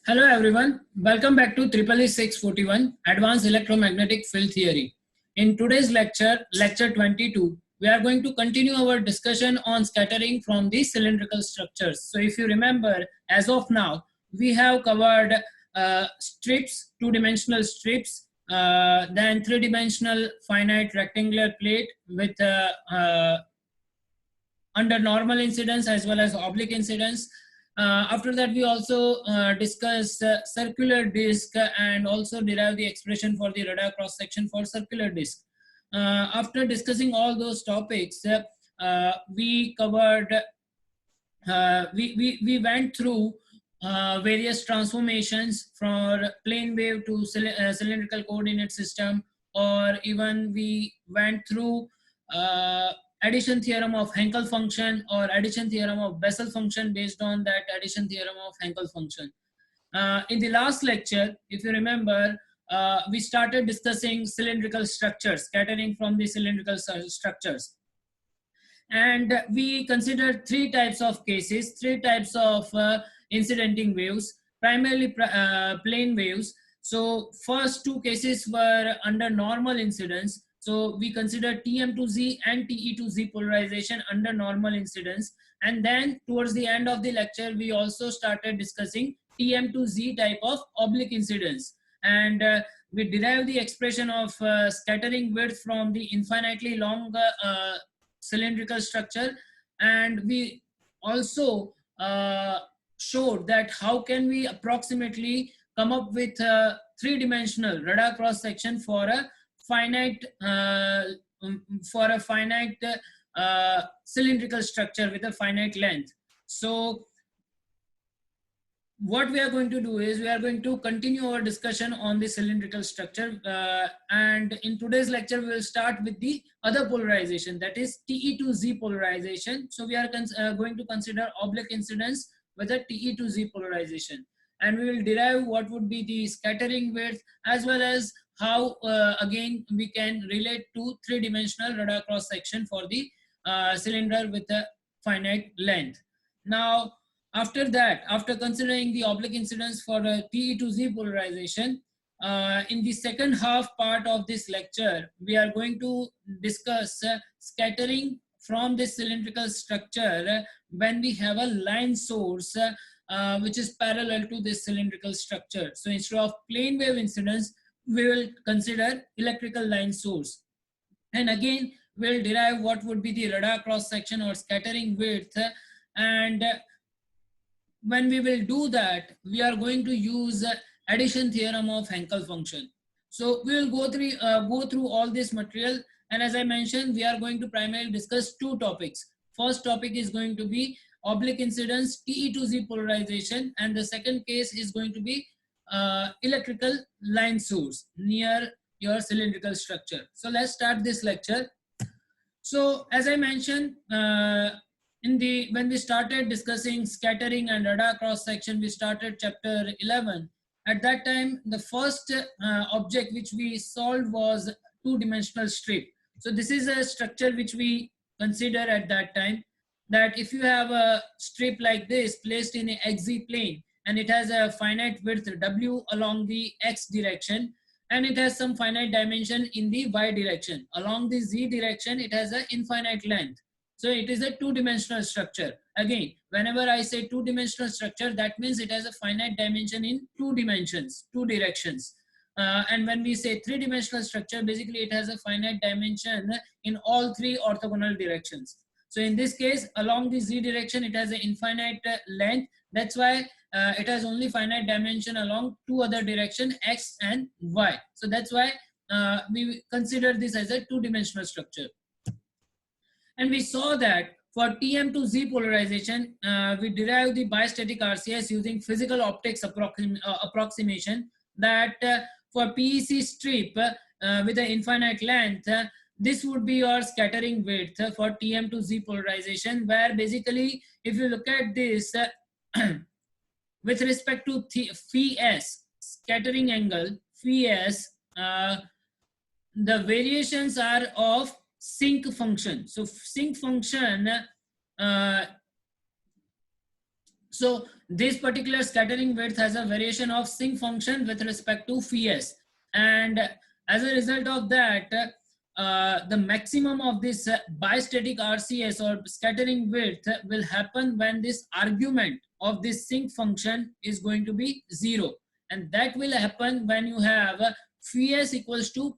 Hello everyone, welcome back to EEE 641 Advanced Electromagnetic Field Theory. In today's lecture, lecture 22, we are going to continue our discussion on scattering from the cylindrical structures. So if you remember, as of now, we have covered strips, two-dimensional strips, then three-dimensional finite rectangular plate with under normal incidence as well as oblique incidence. After that, we also discussed circular disk and also derive the expression for the radar cross section for circular disk. After discussing all those topics, we covered, we went through various transformations from plane wave to cylindrical coordinate system, or even we went through addition theorem of Hankel function or addition theorem of Bessel function based on that addition theorem of Hankel function. In the last lecture, if you remember, we started discussing cylindrical structures, scattering from the cylindrical structures. And we considered three types of cases, three types of incidenting waves, primarily plane waves. So first two cases were under normal incidence. So we considered TM to Z and TE to Z polarization under normal incidence. And then towards the end of the lecture, we also started discussing TM to Z type of oblique incidence. And we derived the expression of scattering width from the infinitely long cylindrical structure. And we also showed that how can we approximately come up with a three-dimensional radar cross section for a finite cylindrical structure with a finite length. So what we are going to do is we are going to continue our discussion on the cylindrical structure, and in today's lecture we will start with the other polarization, that is TE to Z polarization. So we are going to consider oblique incidence with a TE to Z polarization, and we will derive what would be the scattering width as well as how again we can relate to three-dimensional radar cross section for the cylinder with a finite length. Now after that, after considering the oblique incidence for TE to Z polarization, in the second half part of this lecture, we are going to discuss scattering from this cylindrical structure when we have a line source which is parallel to this cylindrical structure. So instead of plane wave incidence, we will consider electrical line source. And again, we'll derive what would be the radar cross section or scattering width. And when we will do that, we are going to use addition theorem of Hankel function. So we will go through all this material, and as I mentioned, we are going to primarily discuss two topics. First topic is going to be oblique incidence TE to Z polarization, and the second case is going to be electrical line source near your cylindrical structure. So let's start this lecture. So as I mentioned, when we started discussing scattering and radar cross section, we started chapter 11. At that time, the first object which we solved was two-dimensional strip. So this is a structure which we consider at that time, that if you have a strip like this placed in an XZ plane and it has a finite width W along the X direction, and it has some finite dimension in the Y direction. Along the Z direction, it has an infinite length. So it is a two-dimensional structure. Again, whenever I say two-dimensional structure, that means it has a finite dimension in two dimensions, two directions. And when we say three-dimensional structure, basically it has a finite dimension in all three orthogonal directions. So in this case, along the Z direction, it has an infinite length. That's why it has only finite dimension along two other directions, X and Y. So that's why we consider this as a two-dimensional structure. And we saw that for TM to Z polarization, we derived the bistatic RCS using physical optics approximation, that for PEC strip with an infinite length, this would be your scattering width for TM to Z polarization, where basically if you look at this with respect to phi s, scattering angle, phi s, the variations are of sinc function. So sinc function So this particular scattering width has a variation of sinc function with respect to phi s, and as a result of that, the maximum of this bistatic RCS or scattering width will happen when this argument of this sinc function is going to be 0, and that will happen when you have phi s equals to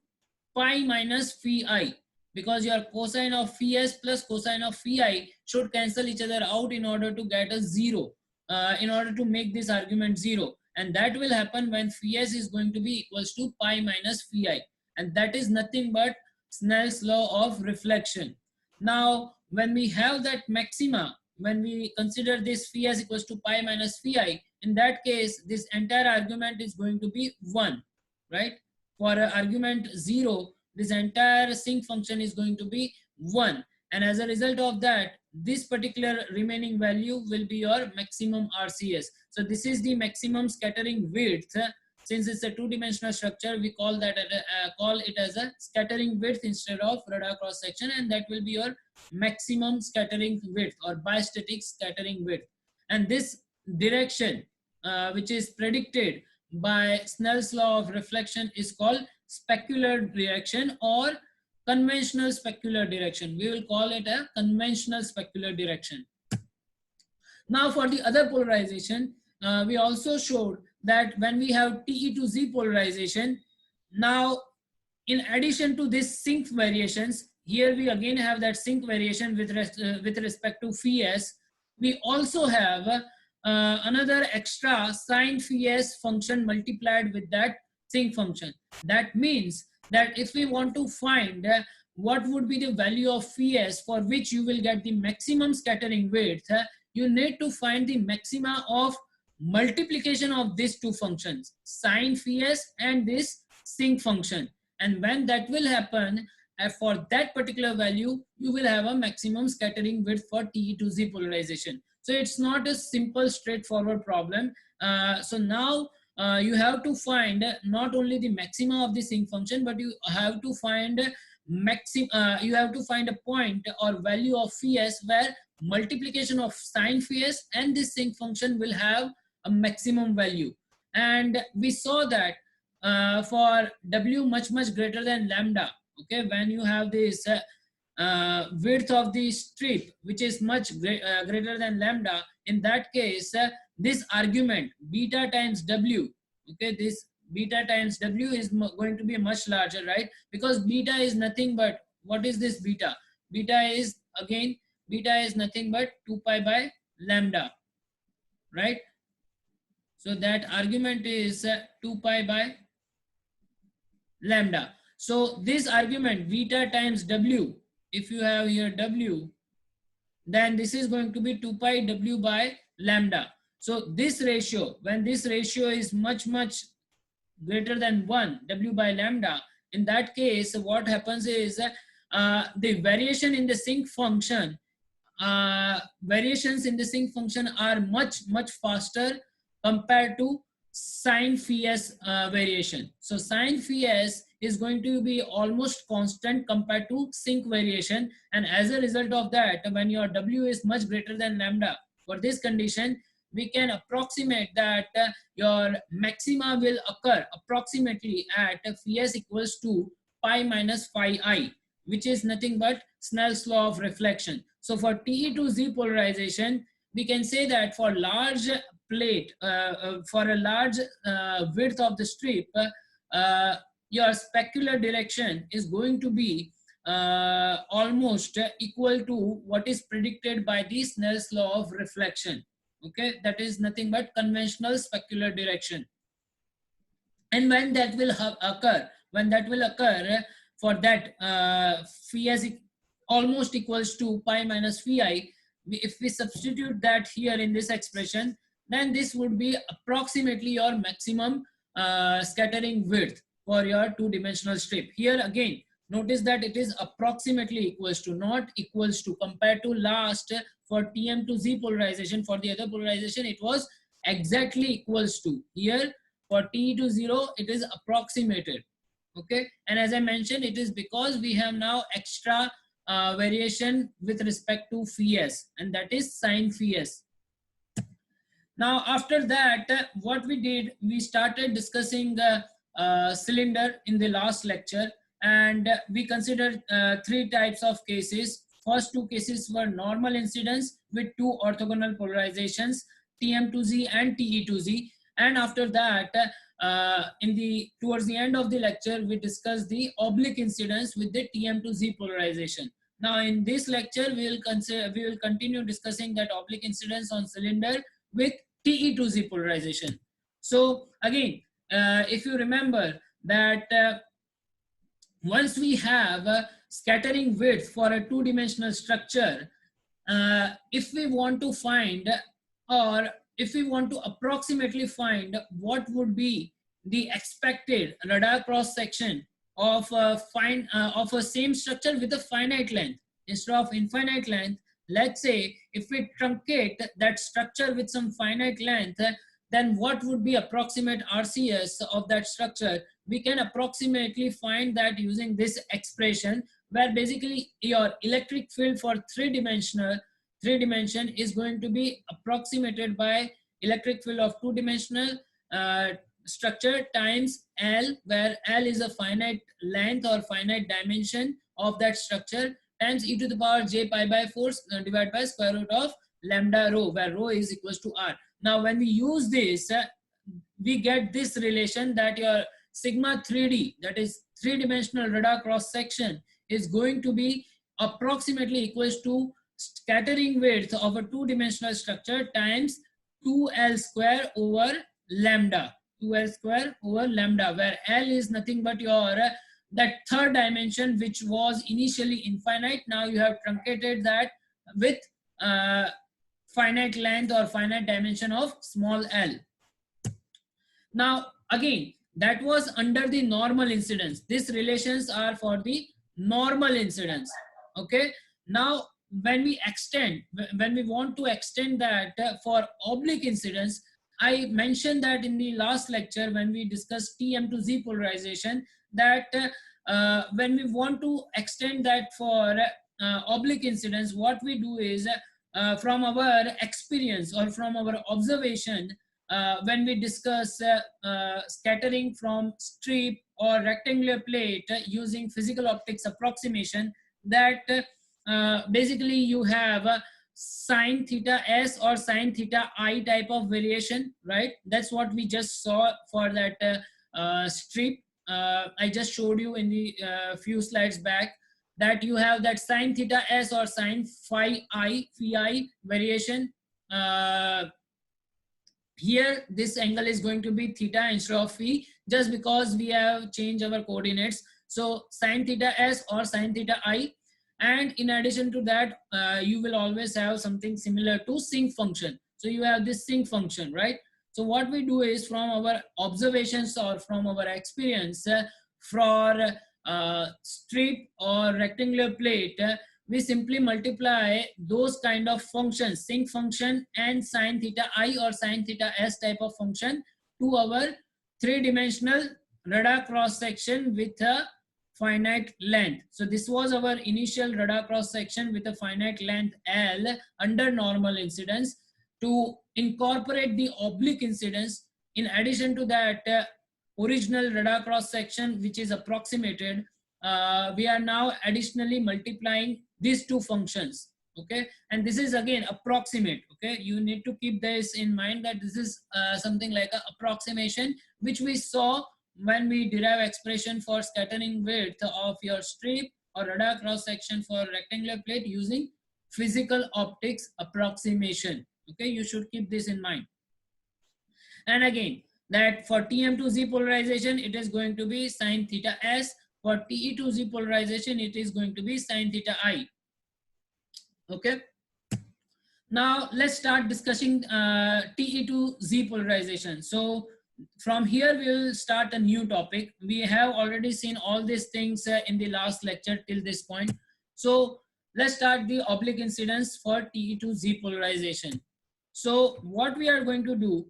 pi minus phi I, because your cosine of phi s plus cosine of phi I should cancel each other out in order to get a 0, in order to make this argument 0, and that will happen when phi s is going to be equals to pi minus phi I, and that is nothing but Snell's law of reflection. Now when we have that maxima, when we consider this phi s equals to pi minus phi I, in that case this entire argument is going to be 1, right? For argument 0, this entire sinc function is going to be 1, and as a result of that, this particular remaining value will be your maximum RCS. So this is the maximum scattering width. Since it's a two-dimensional structure, we call that call it as a scattering width instead of radar cross section, and that will be your maximum scattering width or bistatic scattering width. And this direction, which is predicted by Snell's law of reflection, is called specular direction or conventional specular direction. We will call it a conventional specular direction. Now for the other polarization, we also showed that when we have TE to Z polarization, now in addition to this sinc variations, here we again have that sinc variation with respect to phi s. We also have another extra sine phi s function multiplied with that sinc function. That means that if we want to find what would be the value of phi s for which you will get the maximum scattering width, you need to find the maxima of multiplication of these two functions, sine phi s and this sinc function. And when that will happen, for that particular value, you will have a maximum scattering width for TE to Z polarization. So it's not a simple straightforward problem. So now you have to find not only the maxima of the sinc function, but you have to find you have to find a point or value of phi s where multiplication of sine phi s and this sinc function will have a maximum value. And we saw that for W much greater than lambda, okay, when you have this width of the strip which is much greater than lambda, in that case this argument beta times W, okay, this beta times W is going to be much larger, right? Because beta is nothing but, what is this beta? Beta is nothing but 2 pi by lambda, right? So that argument is 2 pi by lambda. So this argument beta times W, if you have here W, then this is going to be 2 pi W by lambda. So this ratio, when this ratio is much greater than 1 W by lambda, in that case what happens is the variation in the sinc function, variations in the sinc function are much faster compared to sine phi s variation. So sine phi s is going to be almost constant compared to sinc variation, and as a result of that, when your W is much greater than lambda, for this condition we can approximate that your maxima will occur approximately at phi s equals to pi minus phi I, which is nothing but Snell's law of reflection. So for TE to Z polarization, we can say that for large plate, for a large width of the strip, your specular direction is going to be almost equal to what is predicted by the Snell's law of reflection. Okay, that is nothing but conventional specular direction. And when that will occur, for that phi s almost equals to pi minus phi I, if we substitute that here in this expression, then this would be approximately your maximum scattering width for your two-dimensional strip. Here again, notice that it is approximately equals to, not equals to, compared to last for TM to Z polarization. For the other polarization, it was exactly equals to. Here for T to 0, it is approximated. Okay, and as I mentioned, it is because we have now extra variation with respect to phi s, and that is sine phi s. Now, after that, what we did, we started discussing cylinder in the last lecture, and we considered three types of cases. First two cases were normal incidence with two orthogonal polarizations, TM2Z and TE2Z. And after that, towards the end of the lecture, we discussed the oblique incidence with the TM2Z polarization. Now, in this lecture, we will continue discussing that oblique incidence on cylinder with TE2Z polarization. So again, if you remember that once we have a scattering width for a two-dimensional structure, if we want to find, or if we want to approximately find what would be the expected radar cross section of a same structure with a finite length instead of infinite length, let's say if we truncate that structure with some finite length, then what would be approximate RCS of that structure? We can approximately find that using this expression, where basically your electric field for three dimension is going to be approximated by electric field of two-dimensional structure times L, where L is a finite length or finite dimension of that structure, times e to the power j pi by 4 divided by square root of lambda rho, where rho is equals to r. Now, when we use this, we get this relation that your sigma 3D, that is three-dimensional radar cross section, is going to be approximately equals to scattering width of a two-dimensional structure times 2L square over lambda, 2L square over lambda, where L is nothing but your that third dimension, which was initially infinite. Now you have truncated that with finite length or finite dimension of small l. Now again, that was under the normal incidence. These relations are for the normal incidence. Okay. Now when we want to extend that for oblique incidence, I mentioned that in the last lecture when we discussed TM to Z polarization, that when we want to extend that for oblique incidence, what we do is from our experience or from our observation, when we discuss scattering from strip or rectangular plate using physical optics approximation, that basically you have sine theta s or sine theta I type of variation, right? That's what we just saw for that strip. I just showed you in the few slides back, that you have that sine theta s or sine phi I variation. Here this angle is going to be theta instead of phi, just because we have changed our coordinates. So sine theta s or sine theta I, and in addition to that, you will always have something similar to sinc function. So you have this sinc function, right? So what we do is, from our observations or from our experience, for strip or rectangular plate, we simply multiply those kind of functions, sinc function and sine theta I or sine theta s type of function, to our three-dimensional radar cross section with a finite length. So this was our initial radar cross section with a finite length L under normal incidence. To incorporate the oblique incidence, in addition to that original radar cross section which is approximated, we are now additionally multiplying these two functions. Okay, and this is again approximate. Okay, you need to keep this in mind, that this is something like an approximation, which we saw when we derive expression for scattering width of your strip or radar cross section for rectangular plate using physical optics approximation. Okay, you should keep this in mind. And again, that for TM to Z polarization, it is going to be sine theta s. For TE to Z polarization, it is going to be sine theta I. Okay. Now let's start discussing TE to Z polarization. So from here, we'll start a new topic. We have already seen all these things in the last lecture till this point. So let's start the oblique incidence for TE to Z polarization. So what we are going to do,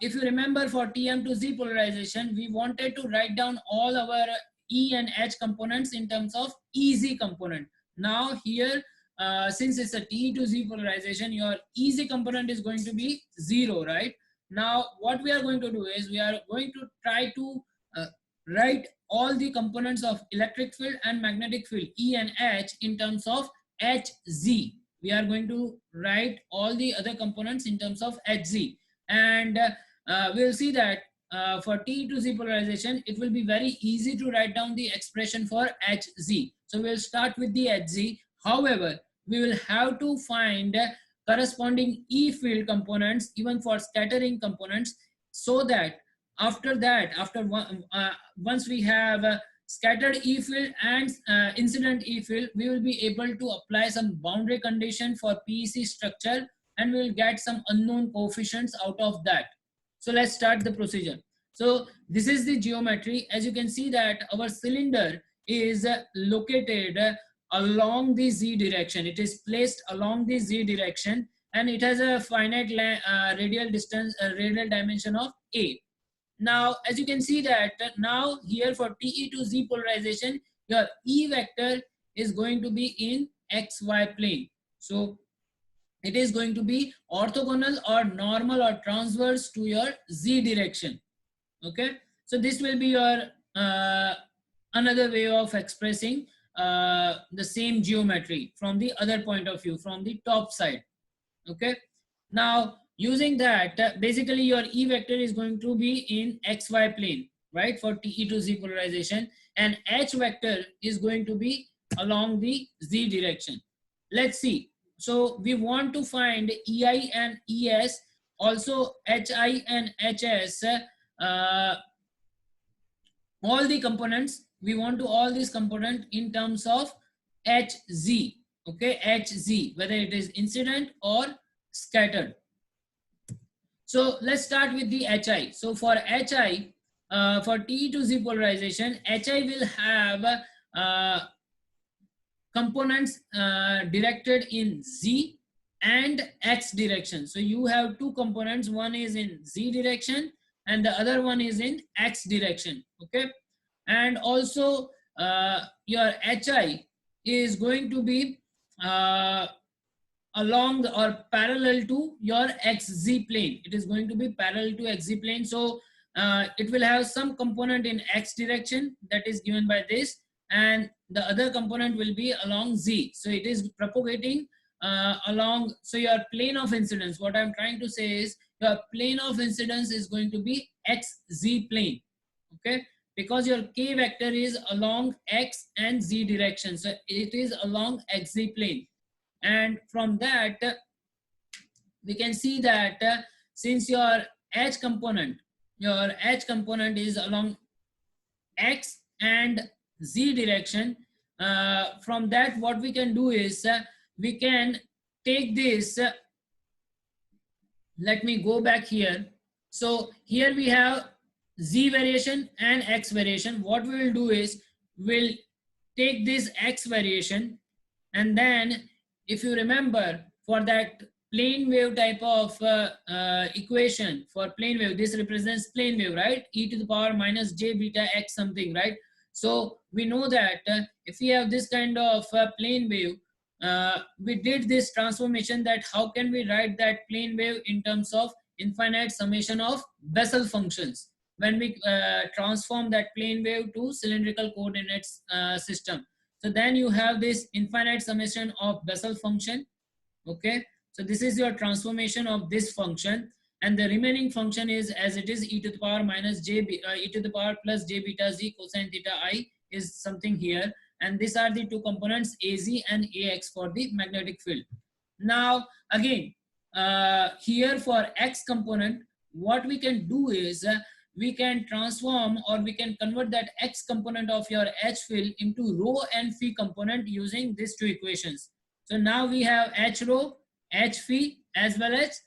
if you remember, for TM to Z polarization, we wanted to write down all our E and H components in terms of EZ component. Now here, since it's a TE to Z polarization, your EZ component is going to be 0, right? Now, what we are going to do is we are going to try to write all the components of electric field and magnetic field E and H in terms of HZ. We are going to write all the other components in terms of HZ, and we'll see that for TE to Z polarization, it will be very easy to write down the expression for HZ. So we'll start with the HZ. However, we will have to find corresponding E field components even for scattering components, so that after once we have scattered E field and incident E field, we will be able to apply some boundary condition for PEC structure, and we will get some unknown coefficients out of that. So let's start the procedure. So this is the geometry. As you can see that our cylinder is located along the Z direction. It is placed along the Z direction, and it has a finite radial distance, radial dimension of A. Now, as you can see that now here for TE to Z polarization, your E vector is going to be in XY plane. So it is going to be orthogonal or normal or transverse to your Z direction. Okay, so this will be your another way of expressing the same geometry from the other point of view, from the top side. Okay, now using that, basically your E vector is going to be in XY plane, right, for TE to Z polarization, and H vector is going to be along the Z direction. Let's see. So we want to find EI and ES, also HI and HS, all the components. We want to all these components in terms of HZ. Okay, HZ, whether it is incident or scattered. So let's start with the HI. So for HI, for TE to Z polarization, HI will have components directed in Z and X direction. So you have two components, one is in Z direction and the other one is in X direction. Okay, and also your HI is going to be along or parallel to your XZ plane. It is going to be parallel to XZ plane. So it will have some component in X direction that is given by this, and the other component will be along Z. So it is propagating along. So your plane of incidence, what I'm trying to say is your plane of incidence is going to be XZ plane. Okay, because your K vector is along X and Z direction. So it is along XZ plane. And from that, we can see that since your H component is along X and Z direction, from that what we can do is we can take this, let me go back here. So here we have Z variation and X variation. What we will do is we'll take this X variation, and then if you remember, for that plane wave type of equation, for plane wave, this represents plane wave, right? E to the power minus j beta x something, right? So we know that if we have this kind of plane wave, we did this transformation, that how can we write that plane wave in terms of infinite summation of Bessel functions when we transform that plane wave to cylindrical coordinates system. So then you have this infinite summation of Bessel function. Okay, so this is your transformation of this function, and the remaining function is as it is, e to the power minus j e to the power plus j beta z cosine theta I is something here, and these are the two components az and ax for the magnetic field. Now again, here for x component, what we can do is we can transform, or we can convert that x component of your H field into rho and phi component using these two equations. So now we have H rho, H phi, as well as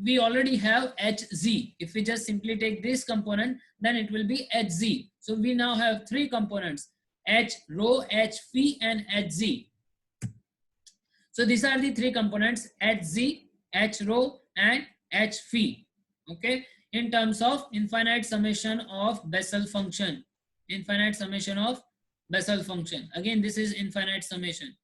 we already have Hz. If we just simply take this component, then it will be Hz. So we now have three components, H rho, H phi, and Hz. So these are the three components, Hz, H rho, and H phi. Okay, in terms of infinite summation of Bessel function. Infinite summation of Bessel function. Again, this is infinite summation.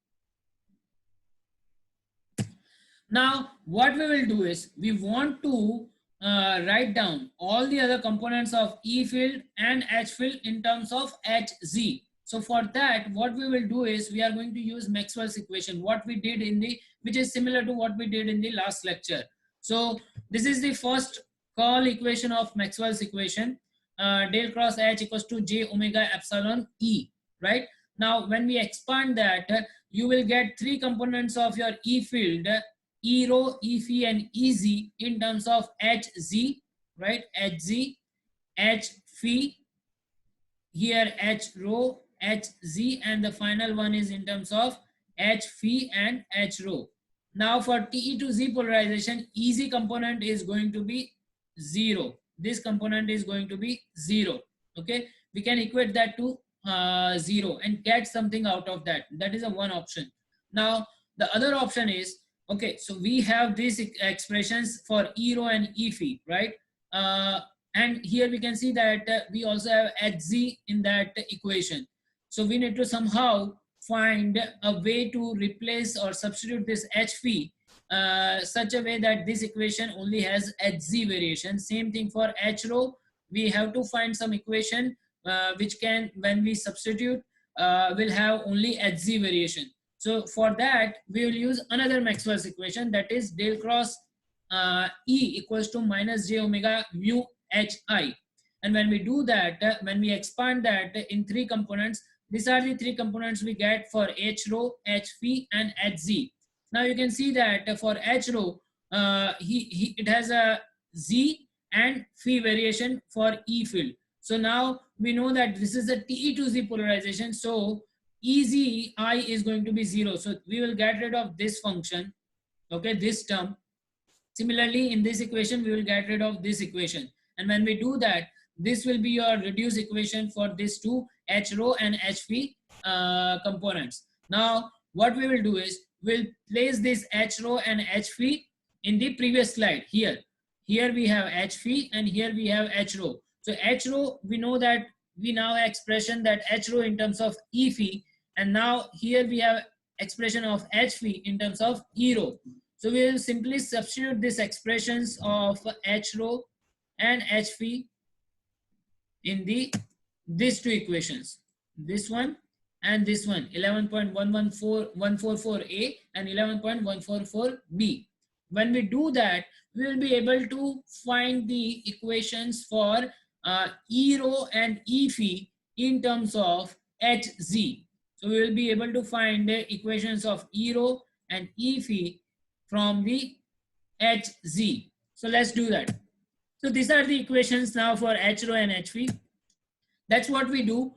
Now, what we will do is we want to write down all the other components of E field and H field in terms of Hz. So for that, what we will do is we are going to use Maxwell's equation, what we did in the, which is similar to what we did in the last lecture. So this is the first curl equation of Maxwell's equation. Del cross H equals to J omega epsilon E, right? Now, when we expand that, you will get three components of your E field, E rho, E phi, and Ez in terms of Hz, right? Hz, H phi, here H rho, Hz, and the final one is in terms of H phi and H rho. Now for TE to Z polarization, Ez component is going to be 0. This component is going to be 0. Okay, we can equate that to 0 and get something out of that. That is a one option. Now the other option is, okay, so we have these expressions for E rho and E phi, right? And here we can see that we also have Hz in that equation. So we need to somehow find a way to replace or substitute this H phi such a way that this equation only has Hz variation. Same thing for H rho. We have to find some equation which can, when we substitute, will have only Hz variation. So for that, we will use another Maxwell's equation, that is del cross E equals to minus j omega mu Hi. And when we do that, when we expand that in three components, these are the three components we get for H rho, H phi, and Hz. Now you can see that for H rho, it has a Z and phi variation for E field. So now we know that this is a TE to Z polarization. So Ezi is going to be 0. So we will get rid of this function, okay, this term. Similarly, in this equation, we will get rid of this equation. And when we do that, this will be your reduced equation for these two H rho and H phi components. Now, what we will do is we'll place this H rho and H phi in the previous slide here. Here we have H phi and here we have H rho. So H rho, we know that we now have expression that H rho in terms of E phi, and now here we have expression of H phi in terms of E rho. So we will simply substitute these expressions of H rho and H phi in these two equations, this one and this one, 11.114144A and 11.144B. When we do that, we will be able to find the equations for E rho and E phi in terms of Hz. So we will be able to find the equations of E rho and E phi from the Hz. So let's do that. So these are the equations now for H rho and H phi. That's what we do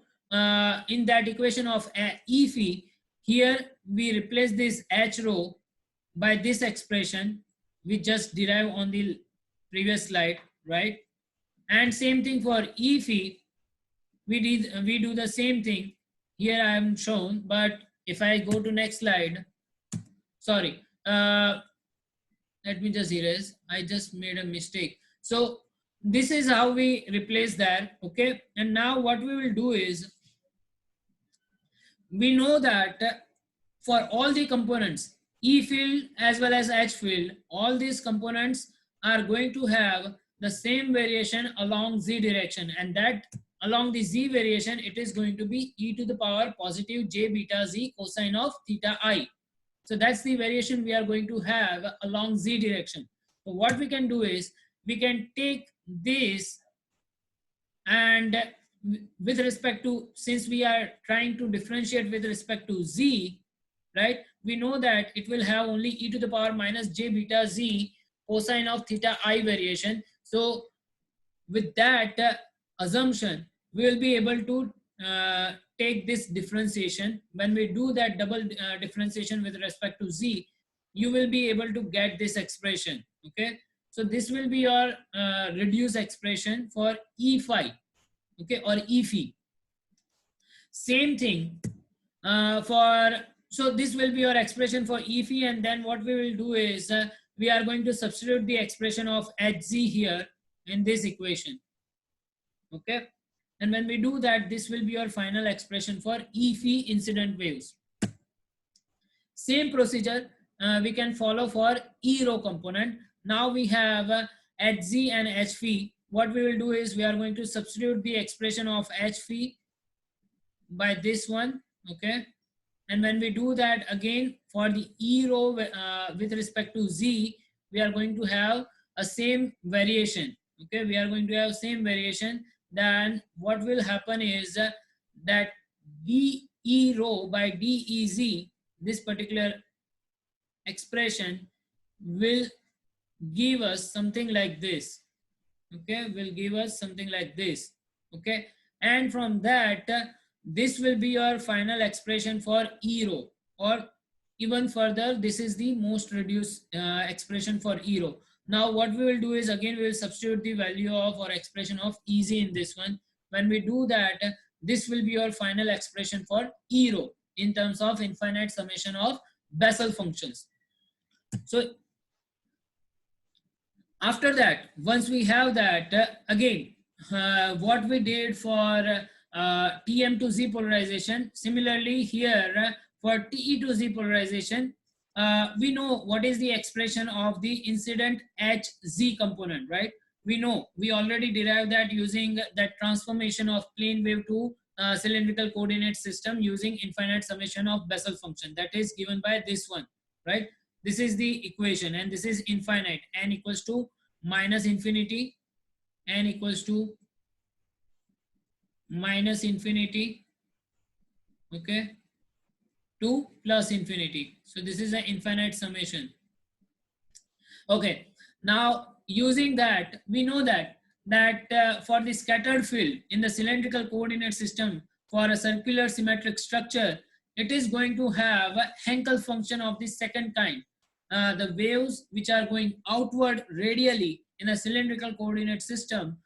in that equation of E phi. Here we replace this H rho by this expression we just derived on the previous slide, right? And same thing for E phi. We do the same thing. Here I am shown, but if I go to next slide, sorry, let me just erase. I just made a mistake. So this is how we replace that, okay? And now what we will do is, we know that for all the components, E field as well as H field, all these components are going to have the same variation along Z direction, and that along the Z variation, it is going to be e to the power positive j beta Z cosine of theta I. So that's the variation we are going to have along Z direction. So what we can do is, we can take this, and with respect to, since we are trying to differentiate with respect to Z, right, we know that it will have only e to the power minus j beta Z cosine of theta I variation. So with that assumption, we will be able to take this differentiation. When we do that double differentiation with respect to Z, you will be able to get this expression, okay? So this will be your reduced expression for E phi, okay, or E phi. Same thing so this will be your expression for E phi, and then what we will do is we are going to substitute the expression of Hz here in this equation, okay? And when we do that, this will be your final expression for E phi incident waves. Same procedure, we can follow for E row component. Now we have HZ and H phi. What we will do is we are going to substitute the expression of H phi by this one, okay? And when we do that again for the E row with respect to Z, we are going to have a same variation, okay? We are going to have same variation. Then what will happen is that DE row by DEZ, this particular expression will give us something like this, okay? Will give us something like this, okay? And from that, this will be your final expression for E row, or even further, this is the most reduced expression for E row. Now what we will do is again we will substitute the value of or expression of EZ in this one. When we do that, this will be your final expression for E row in terms of infinite summation of Bessel functions. So after that, once we have that, again, what we did for TM to Z polarization, similarly here for TE to Z polarization, we know what is the expression of the incident HZ component, right? We know, we already derived that using that transformation of plane wave to cylindrical coordinate system using infinite summation of Bessel function, that is given by this one, right? This is the equation, and this is infinite. N equals to minus infinity, n equals to minus infinity, okay, to plus infinity. So this is an infinite summation. Okay, now using that, we know that for the scattered field in the cylindrical coordinate system for a circular symmetric structure, it is going to have a Hankel function of the second kind. The waves which are going outward radially in a cylindrical coordinate system,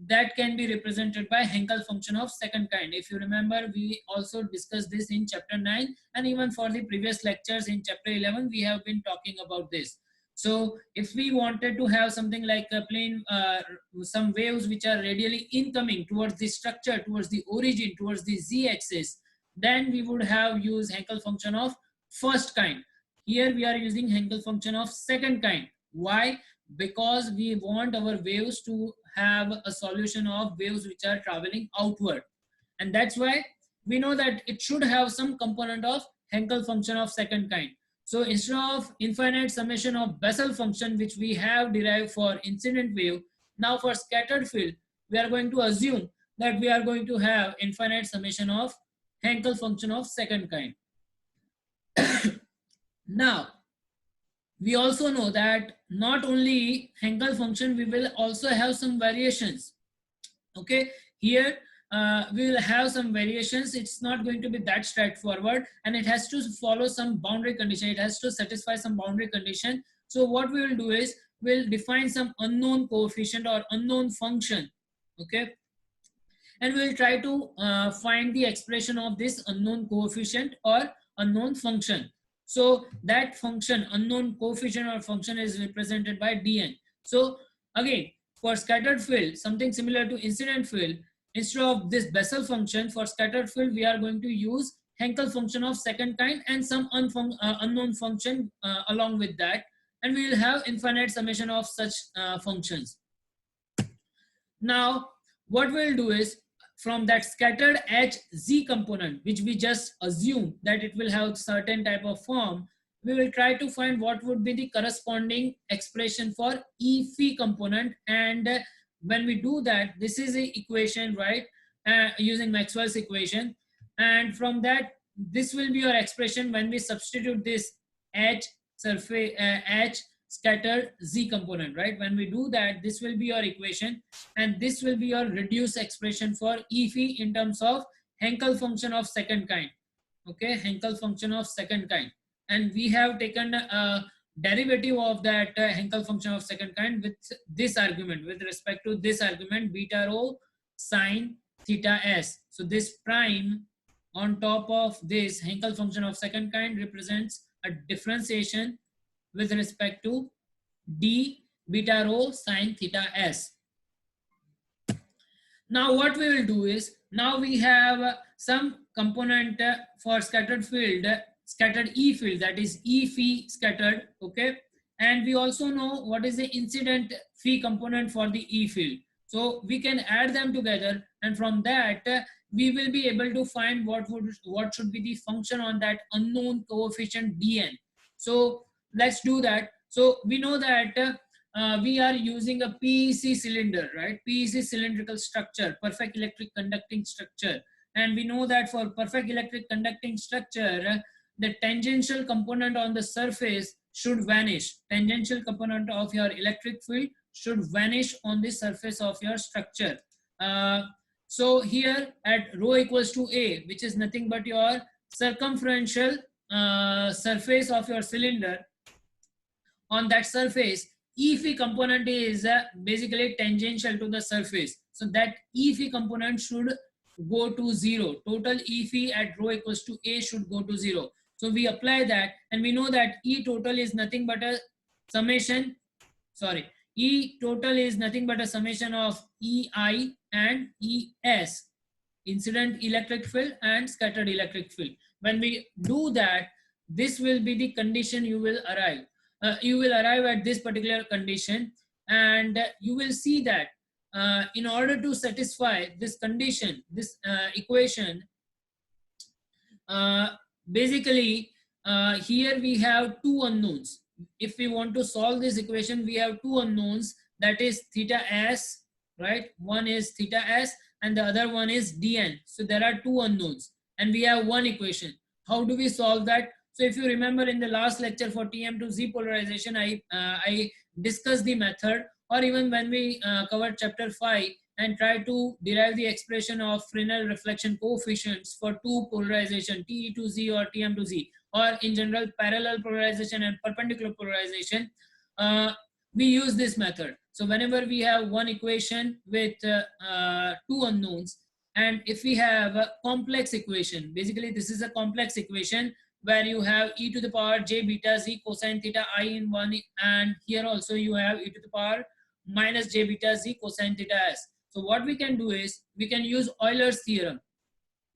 that can be represented by Hankel function of second kind. If you remember, we also discussed this in chapter 9, and even for the previous lectures in chapter 11, we have been talking about this. So if we wanted to have something like a plane, some waves which are radially incoming towards the structure, towards the origin, towards the z-axis, then we would have used Hankel function of first kind. Here we are using Hankel function of second kind. Why? Because we want our waves to have a solution of waves which are traveling outward. And that's why we know that it should have some component of Hankel function of second kind. So instead of infinite summation of Bessel function, which we have derived for incident wave, now for scattered field, we are going to assume that we are going to have infinite summation of Hankel function of second kind. Now, we also know that not only Hankel function, we will also have some variations. Okay, here we will have some variations. It's not going to be that straightforward, and it has to follow some boundary condition. It has to satisfy some boundary condition. So what we will do is we'll define some unknown coefficient or unknown function, okay, and we'll try to find the expression of this unknown coefficient or unknown function. So that function, unknown coefficient or function, is represented by dn. So again, for scattered field, something similar to incident field, instead of this Bessel function, for scattered field we are going to use Hankel function of second kind and some unknown function along with that, and we will have infinite summation of such functions. Now what we'll do is, from that scattered HZ component, which we just assume that it will have certain type of form, we will try to find what would be the corresponding expression for E phi component. And when we do that, this is the equation, right, using Maxwell's equation, and from that this will be your expression when we substitute this H surface H scattered Z component, right? When we do that, this will be your equation, and this will be your reduced expression for E phi in terms of Hankel function of second kind. Okay, Hankel function of second kind, and we have taken a derivative of that Hankel function of second kind with this argument, with respect to this argument, beta rho sine theta s. So this prime on top of this Hankel function of second kind represents a differentiation with respect to d beta rho sine theta s. Now what we will do is, now we have some component for scattered field, scattered E field, that is E phi scattered. Okay, and we also know what is the incident phi component for the E field. So we can add them together, and from that we will be able to find what should be the function on that unknown coefficient dn. So let's do that. So we know that we are using a PEC cylinder, right? PEC cylindrical structure, perfect electric conducting structure. And we know that for perfect electric conducting structure, the tangential component on the surface should vanish. Tangential component of your electric field should vanish on the surface of your structure. So here at rho equals to A, which is nothing but your circumferential surface of your cylinder, on that surface, E phi component is basically tangential to the surface. So that E phi component should go to 0. Total E phi at rho equals to A should go to 0. So we apply that, and we know that E total is nothing but a summation, E total is nothing but a summation of EI and ES, incident electric field and scattered electric field. When we do that, this will be the condition you will arrive. You will arrive at this particular condition, and you will see that in order to satisfy this condition, this equation, basically here we have two unknowns. If we want to solve this equation, we have two unknowns, that is theta s, right? One is theta s and the other one is dn. So there are two unknowns and we have one equation. How do we solve that? So if you remember in the last lecture for TM to Z polarization, I discussed the method, or even when we covered chapter 5 and try to derive the expression of Fresnel reflection coefficients for two polarization, TE to Z or TM to Z, or in general parallel polarization and perpendicular polarization, we use this method. So whenever we have one equation with two unknowns, and if we have a complex equation, basically this is a complex equation where you have e to the power j beta z cosine theta I in one, and here also you have e to the power minus j beta z cosine theta s. So what we can do is we can use Euler's theorem,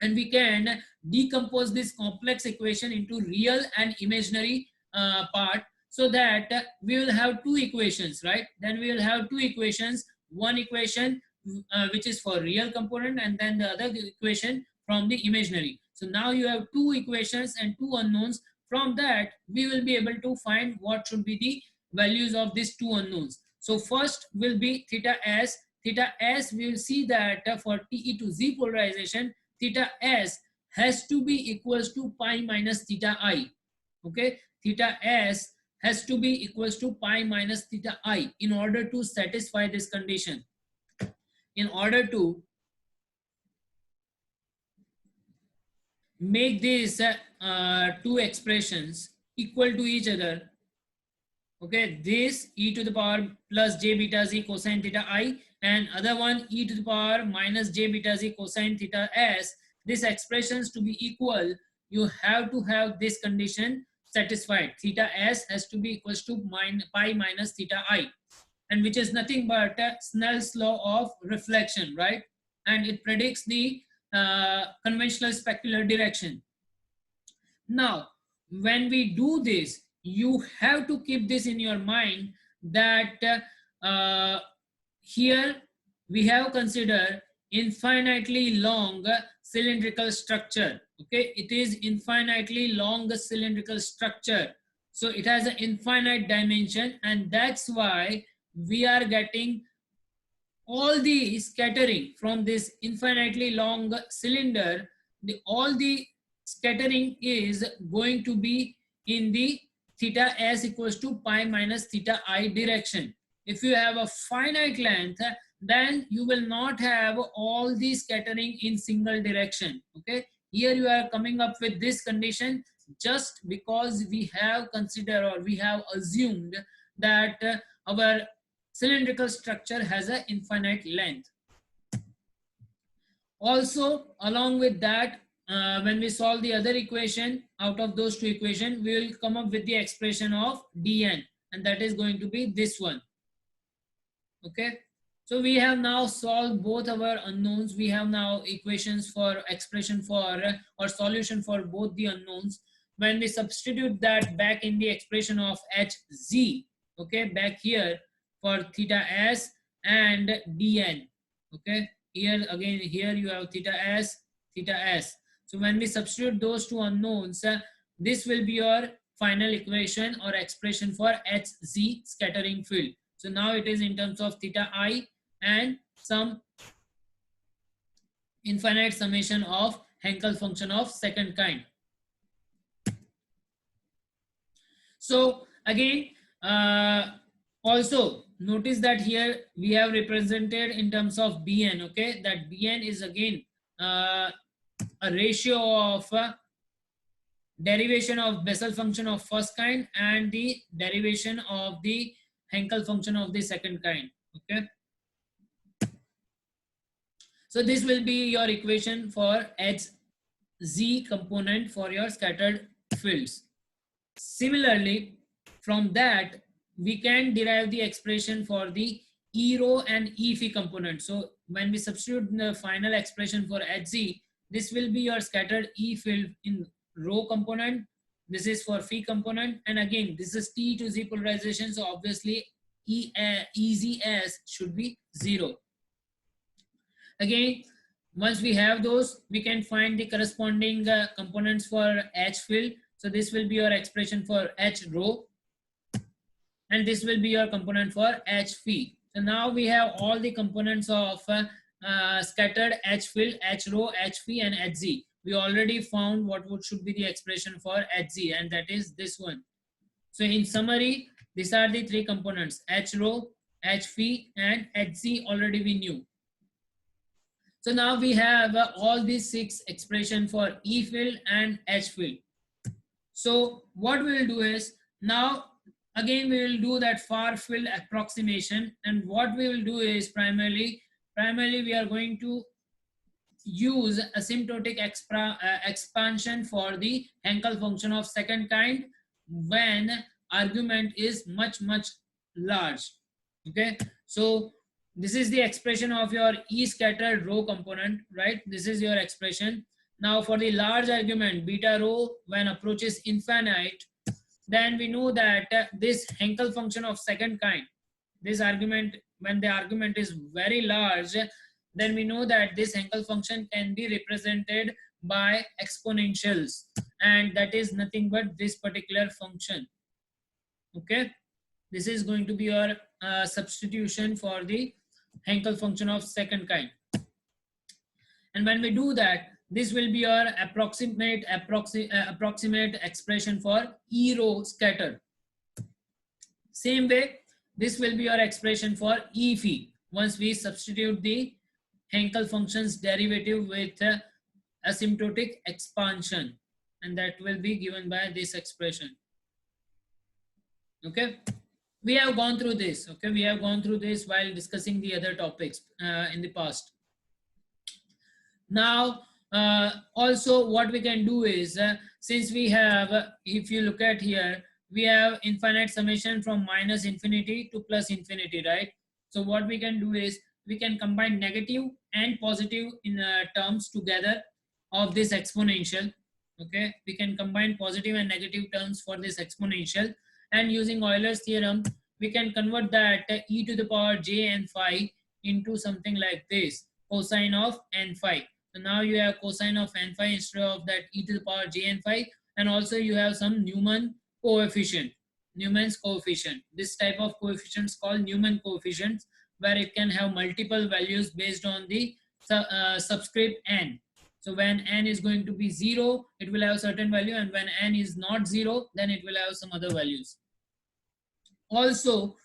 and we can decompose this complex equation into real and imaginary part, so that we will have two equations, right? Then we will have two equations, one equation which is for real component, and then the other equation from the imaginary. So now you have two equations and two unknowns. From that we will be able to find what should be the values of these two unknowns. So first will be theta s. Theta s, we will see that for TE to Z polarization, theta s has to be equals to pi minus theta I. Okay, theta s has to be equals to pi minus theta I in order to satisfy this condition. In order to make these two expressions equal to each other, okay, this e to the power plus j beta z cosine theta I, and other one e to the power minus j beta z cosine theta s, these expressions to be equal, you have to have this condition satisfied. Theta s has to be equals to pi minus theta I, and which is nothing but Snell's law of reflection, right? And it predicts the conventional specular direction. Now, when we do this, you have to keep this in your mind that here we have considered infinitely long cylindrical structure. Okay, it is infinitely long cylindrical structure. So it has an infinite dimension, and that's why we are getting all the scattering from this infinitely long cylinder. All the scattering is going to be in the theta s equals to pi minus theta I direction. If you have a finite length, then you will not have all the scattering in single direction. Okay, here you are coming up with this condition just because we have considered, or we have assumed that our cylindrical structure has an infinite length. Also, along with that, when we solve the other equation, out of those two equations, we will come up with the expression of dn, and that is going to be this one. Okay, so we have now solved both our unknowns. We have now equations for expression for or solution for both the unknowns. when we substitute that back in the expression of hz, okay, back here for theta s and dn, okay, here again, here you have theta s, theta s. So when we substitute those two unknowns, this will be your final equation or expression for hz scattering field. So now it is in terms of theta I and some infinite summation of Hankel function of second kind. So again, also notice that here we have represented in terms of Bn, okay, that Bn is again a ratio of derivation of Bessel function of first kind and the derivation of the Hankel function of the second kind, okay. So this will be your equation for hz component for your scattered fields. Similarly, from that we can derive the expression for the E rho and E phi component. So when we substitute the final expression for hz, this will be your scattered E field in rho component. This is for phi component, and again this is T to Z polarization. So obviously EZS should be 0. Again, once we have those, we can find the corresponding components for H field. So this will be your expression for H rho, and this will be your component for H phi. So now we have all the components of scattered H field, H rho, H phi, and Hz. We already found what should be the expression for Hz, and that is this one. So in summary, these are the three components: H rho, H phi, and Hz already we knew. So now we have all these 6 expressions for E field and H field. So what we will do is, now again we will do that far field approximation, and what we will do is primarily we are going to use asymptotic expansion for the Hankel function of second kind when argument is much large, okay. So this is the expression of your E scattered rho component, right? This is your expression. Now for the large argument beta rho when approaches infinite, then we know that this Hankel function of second kind, this argument, when the argument is very large, then we know that this Hankel function can be represented by exponentials, and that is nothing but this particular function, okay. This is going to be your substitution for the Hankel function of second kind. And when we do that, this will be your approximate expression for E rho scattered. Same way, this will be your expression for E phi once we substitute the Hankel function's derivative with asymptotic expansion, and that will be given by this expression, okay. We have gone through this, okay, we have gone through this while discussing the other topics in the past. Now also what we can do is, since we have if you look at here, we have infinite summation from minus infinity to plus infinity, right? So what we can do is, we can combine negative and positive in terms together of this exponential, okay. We can combine positive and negative terms for this exponential, and using Euler's theorem we can convert that e to the power j n phi into something like this, cosine of n phi. So now you have cosine of n phi instead of that e to the power j n phi, and also you have some Newman's coefficient. This type of coefficients called Newman coefficients, where it can have multiple values based on the subscript n. So when n is going to be 0, it will have certain value, and when n is not 0, then it will have some other values. Also,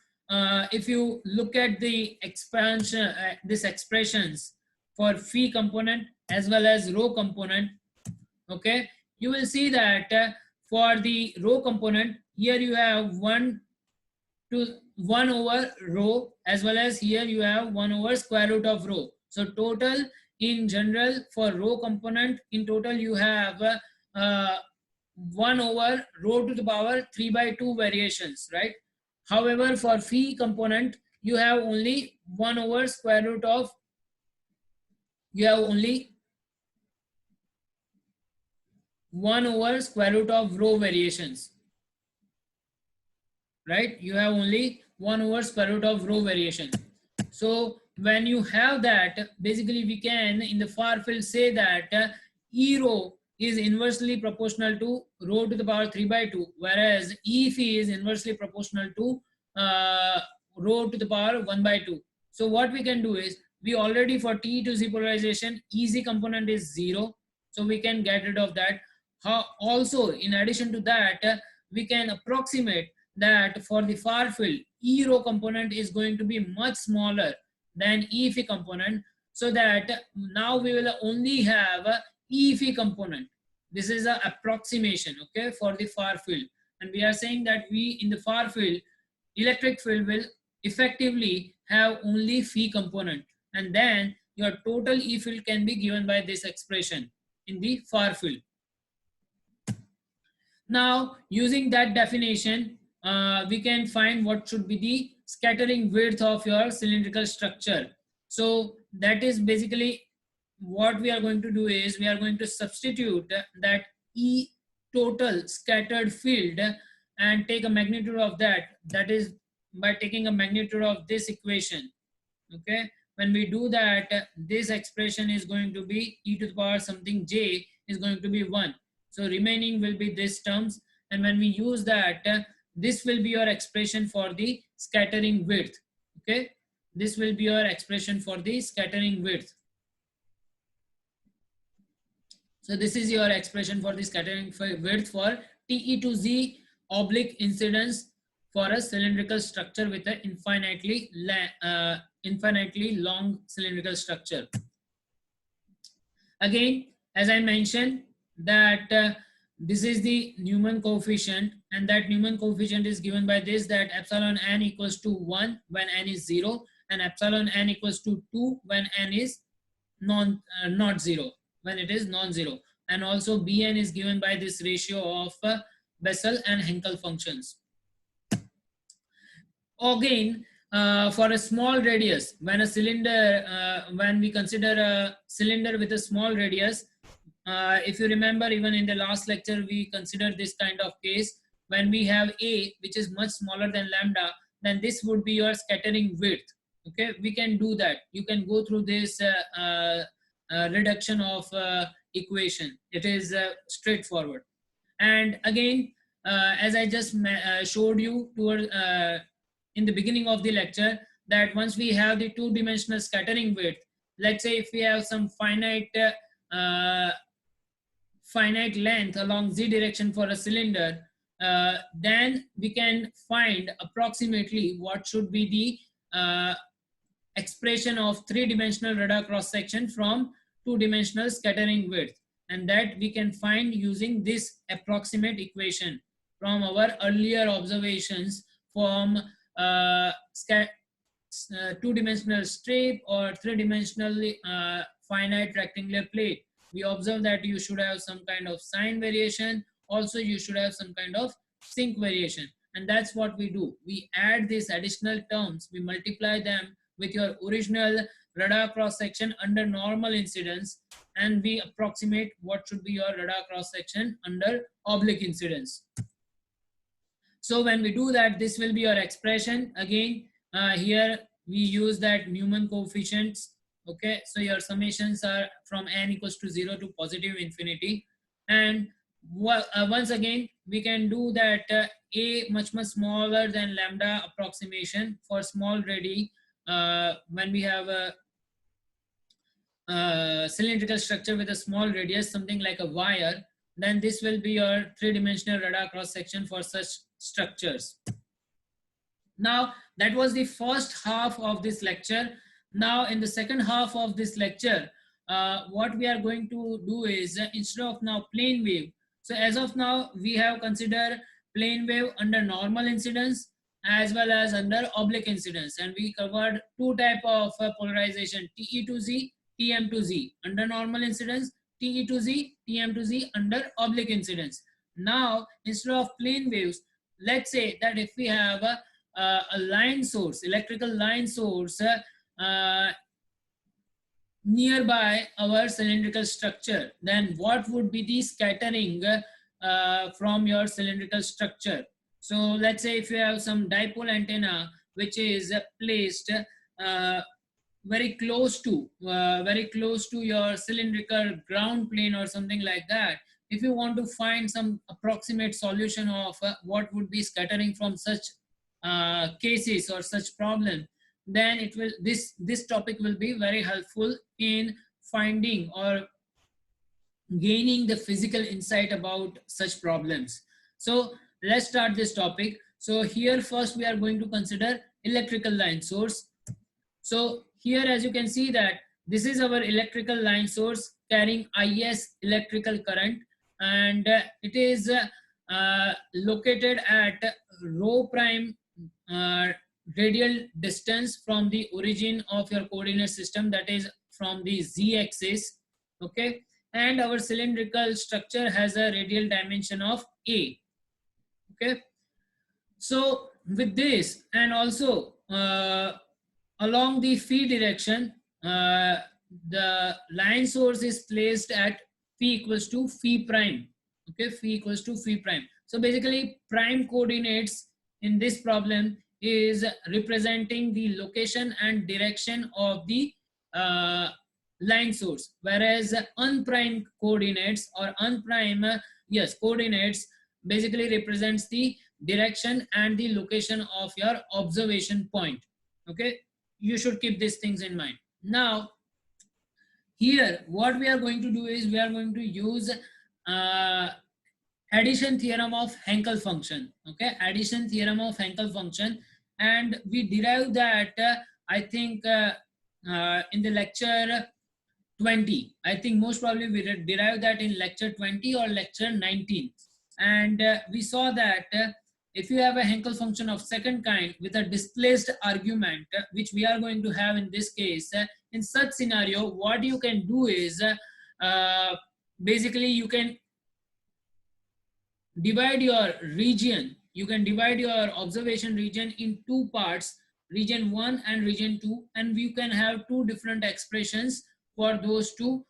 if you look at the expansion, these expressions for phi component as well as rho component, okay, you will see that for the rho component, here you have 1 over rho, as well as here you have 1 over square root of rho. So total in general for rho component, in total you have 1 over rho to the power 3/2 variations, right? However, for phi component, you have only 1 over square root of, you have only 1 over square root of rho variations, right? You have only 1 over square root of rho variation. So when you have that, basically we can in the far field say that E rho is inversely proportional to rho to the power 3 by 2, whereas E phi is inversely proportional to rho to the power 1 by 2. So what we can do is, we already for T to Z polarization, EZ component is 0. So we can get rid of that. Also, in addition to that, we can approximate that for the far field, E rho component is going to be much smaller than E phi component, so that now we will only have a E phi component. This is an approximation, okay, for the far field. And we are saying that we in the far field, electric field will effectively have only phi component, and then your total E field can be given by this expression in the far field. Now, using that definition, we can find what should be the scattering width of your cylindrical structure. So that is basically what we are going to do is, we are going to substitute that E total scattered field and take a magnitude of that. That is by taking a magnitude of this equation. Okay. When we do that, this expression is going to be e to the power something j is going to be 1. So remaining will be this terms, and when we use that, this will be your expression for the scattering width. Okay, this will be your expression for the scattering width. So this is your expression for the scattering width for TE to Z oblique incidence for a cylindrical structure with an infinitely long cylindrical structure. Again, as I mentioned, that this is the Newman coefficient, and that Newman coefficient is given by this, that epsilon n equals to 1 when n is 0, and epsilon n equals to 2 when n is not 0, when it is non-zero. And also Bn is given by this ratio of Bessel and Henkel functions. Again, for a small radius, when a cylinder, when we consider a cylinder with a small radius, if you remember, even in the last lecture, we considered this kind of case. When we have A, which is much smaller than lambda, then this would be your scattering width. Okay, we can do that. You can go through this reduction of equation. It is straightforward. And again, as I just showed you toward in the beginning of the lecture, that once we have the two-dimensional scattering width, let's say if we have some finite length along z direction for a cylinder, then we can find approximately what should be the expression of three-dimensional radar cross section from two-dimensional scattering width, and that we can find using this approximate equation from our earlier observations from two-dimensional strip or three-dimensional finite rectangular plate. We observe that you should have some kind of sign variation. Also, you should have some kind of sync variation. And that's what we do. We add these additional terms. We multiply them with your original radar cross section under normal incidence, and we approximate what should be your radar cross section under oblique incidence. So when we do that, this will be your expression. Again, here we use that Newman coefficients. Okay, so your summations are from n equals to 0 to positive infinity. And once again, we can do that A much smaller than lambda approximation for small radii when we have a cylindrical structure with a small radius, something like a wire, then this will be your three-dimensional radar cross section for such structures. Now, that was the first half of this lecture. Now, in the second half of this lecture, what we are going to do is, instead of now plane wave, so as of now, we have considered plane wave under normal incidence as well as under oblique incidence. And we covered two types of polarization, TE to Z, TM to Z. Under normal incidence, TE to Z, TM to Z under oblique incidence. Now, instead of plane waves, let's say that if we have a line source, electrical line source, nearby our cylindrical structure, then what would be the scattering from your cylindrical structure? So let's say if you have some dipole antenna which is placed very close to your cylindrical ground plane or something like that. If you want to find some approximate solution of what would be scattering from such cases or such problem, then it will this topic will be very helpful in finding or gaining the physical insight about such problems. So let's start this topic. So here first we are going to consider electrical line source. So here, as you can see that this is our electrical line source carrying IS electrical current, and it is located at rho prime radial distance from the origin of your coordinate system, that is from the z axis. Okay, and our cylindrical structure has a radial dimension of a. Okay, so with this, and also along the phi direction, the line source is placed at phi equals to phi prime. Okay, phi equals to phi prime. So basically, prime coordinates in this problem is representing the location and direction of the line source, whereas unprime coordinates or unprime coordinates basically represents the direction and the location of your observation point. Okay, you should keep these things in mind. Now here what we are going to do is we are going to use addition theorem of Hankel function. Okay, addition theorem of Hankel function, and we derive that I think in the lecture 20. I think most probably we derived that in lecture 20 or lecture 19, and we saw that if you have a Hankel function of second kind with a displaced argument, which we are going to have in this case, in such scenario, what you can do is basically you can divide your region, you can divide your observation region in two parts, region 1 and region 2, and you can have two different expressions for those two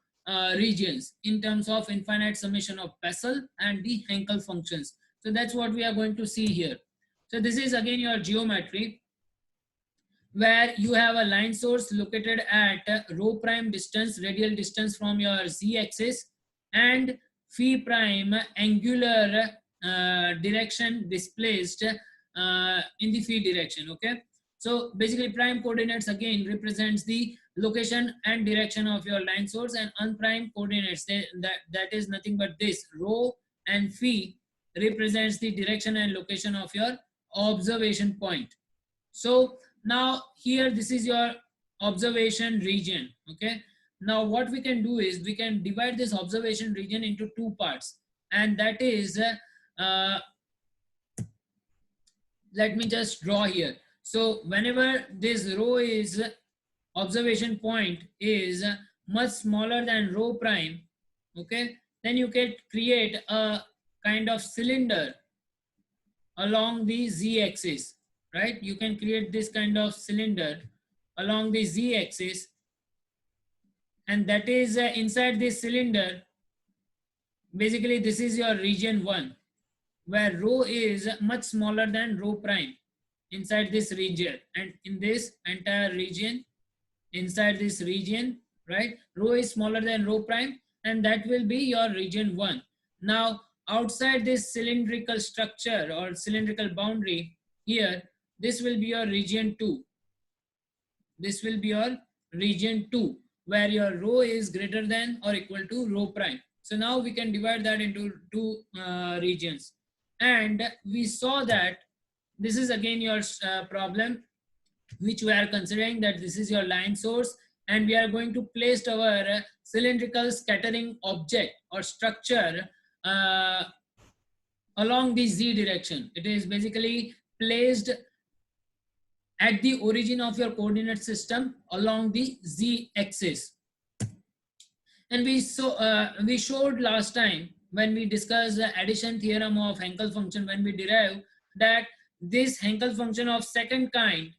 regions in terms of infinite summation of Bessel and the Hankel functions. So that's what we are going to see here. So this is again your geometry, where you have a line source located at rho prime distance, radial distance from your z axis, and phi prime angular direction displaced in the phi direction. Okay, so basically prime coordinates again represents the location and direction of your line source, and unprime coordinates, that is nothing but this rho and phi represents the direction and location of your observation point. So now here this is your observation region. Okay, now what we can do is we can divide this observation region into two parts, and that is let me just draw here. So whenever this rho is observation point is much smaller than rho prime, okay, then you can create a kind of cylinder along the z axis, right? You can create this kind of cylinder along the z axis, and that is inside this cylinder, basically this is your region 1, where rho is much smaller than rho prime inside this region, and in this entire region, inside this region, right, rho is smaller than rho prime, and that will be your region 1. Now outside this cylindrical structure or cylindrical boundary here, this will be your region 2. This will be your region 2, where your rho is greater than or equal to rho prime. So now we can divide that into two regions, and we saw that this is again your problem which we are considering, that this is your line source, and we are going to place our cylindrical scattering object or structure along the z direction. It is basically placed at the origin of your coordinate system along the z axis. And we showed last time when we discussed the addition theorem of Hankel function, when we derived that this Hankel function of second kind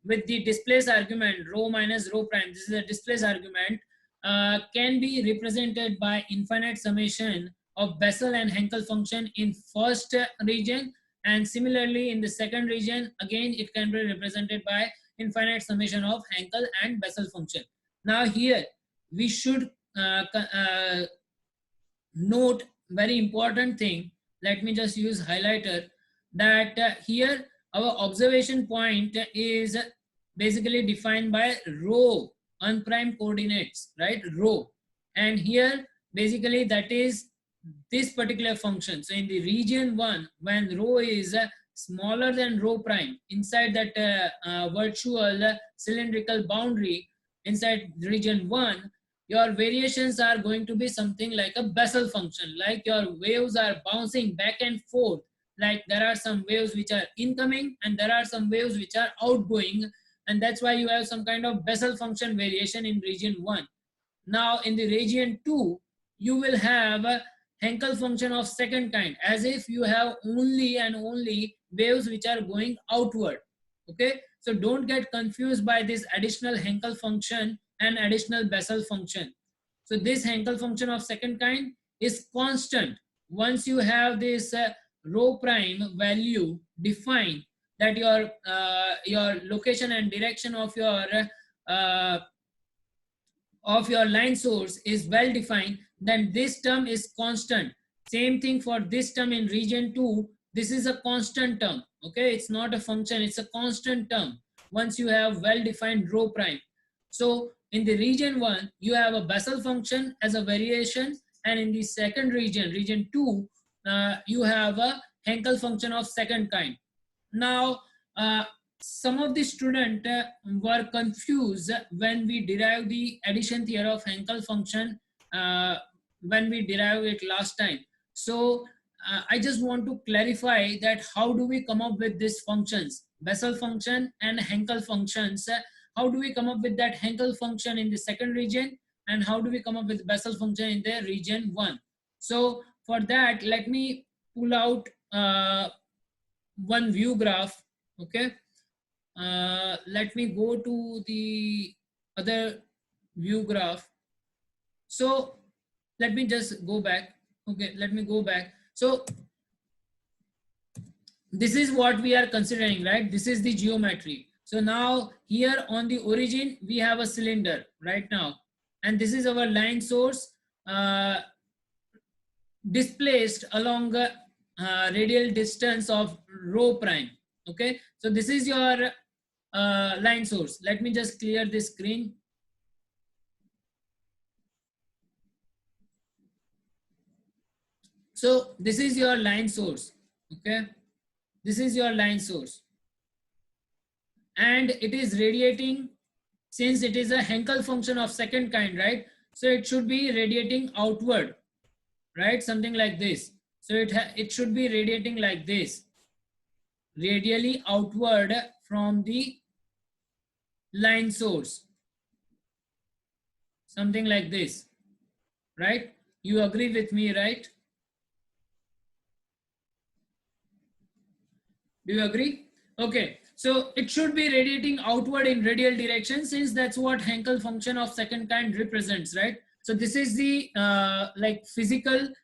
with the displaced argument rho minus rho prime, this is a displaced argument, can be represented by infinite summation of Bessel and Hankel function in first region, and similarly in the second region again it can be represented by infinite summation of Hankel and Bessel function. Now here we should note very important thing. Let me just use highlighter, that here our observation point is basically defined by rho unprime coordinates, right? Rho, and here basically that is this particular function. So in the region 1, when rho is smaller than rho prime inside that virtual cylindrical boundary inside region 1, your variations are going to be something like a Bessel function, like your waves are bouncing back and forth, like there are some waves which are incoming and there are some waves which are outgoing, and that's why you have some kind of Bessel function variation in region 1. Now in the region 2, you will have a Hankel function of second kind, as if you have only and only waves which are going outward. Okay, so don't get confused by this additional Hankel function and additional Bessel function. So this Hankel function of second kind is constant. Once you have this rho prime value defined, that your location and direction of your line source is well defined, then this term is constant. Same thing for this term in region 2. This is a constant term. Okay, it's not a function, it's a constant term once you have well defined rho prime. So in the region 1, you have a Bessel function as a variation, and in the second region, region 2, you have a Hankel function of second kind. Now some of the students were confused when we derived the addition theory of Hankel function when we derived it last time. So I just want to clarify that how do we come up with these functions, Bessel function and Hankel functions. How do we come up with that Hankel function in the second region, and how do we come up with Bessel function in the region 1? So for that, let me pull out one view graph. Okay, let me go to the other view graph. So let me just go back. Okay, let me go back. So this is what we are considering, right? This is the geometry. So now here on the origin we have a cylinder right now, and this is our line source displaced along a radial distance of rho prime. Okay, so this is your line source. Let me just clear this screen. So this is your line source. Okay, this is your line source, and it is radiating, since it is a Hankel function of second kind, right? So it should be radiating outward, right? Something like this. So it should be radiating like this, radially outward from the line source, something like this, right? You agree with me, right? Do you agree? Okay, so it should be radiating outward in radial direction, since that's what Hankel function of second kind represents, right? So this is the like physically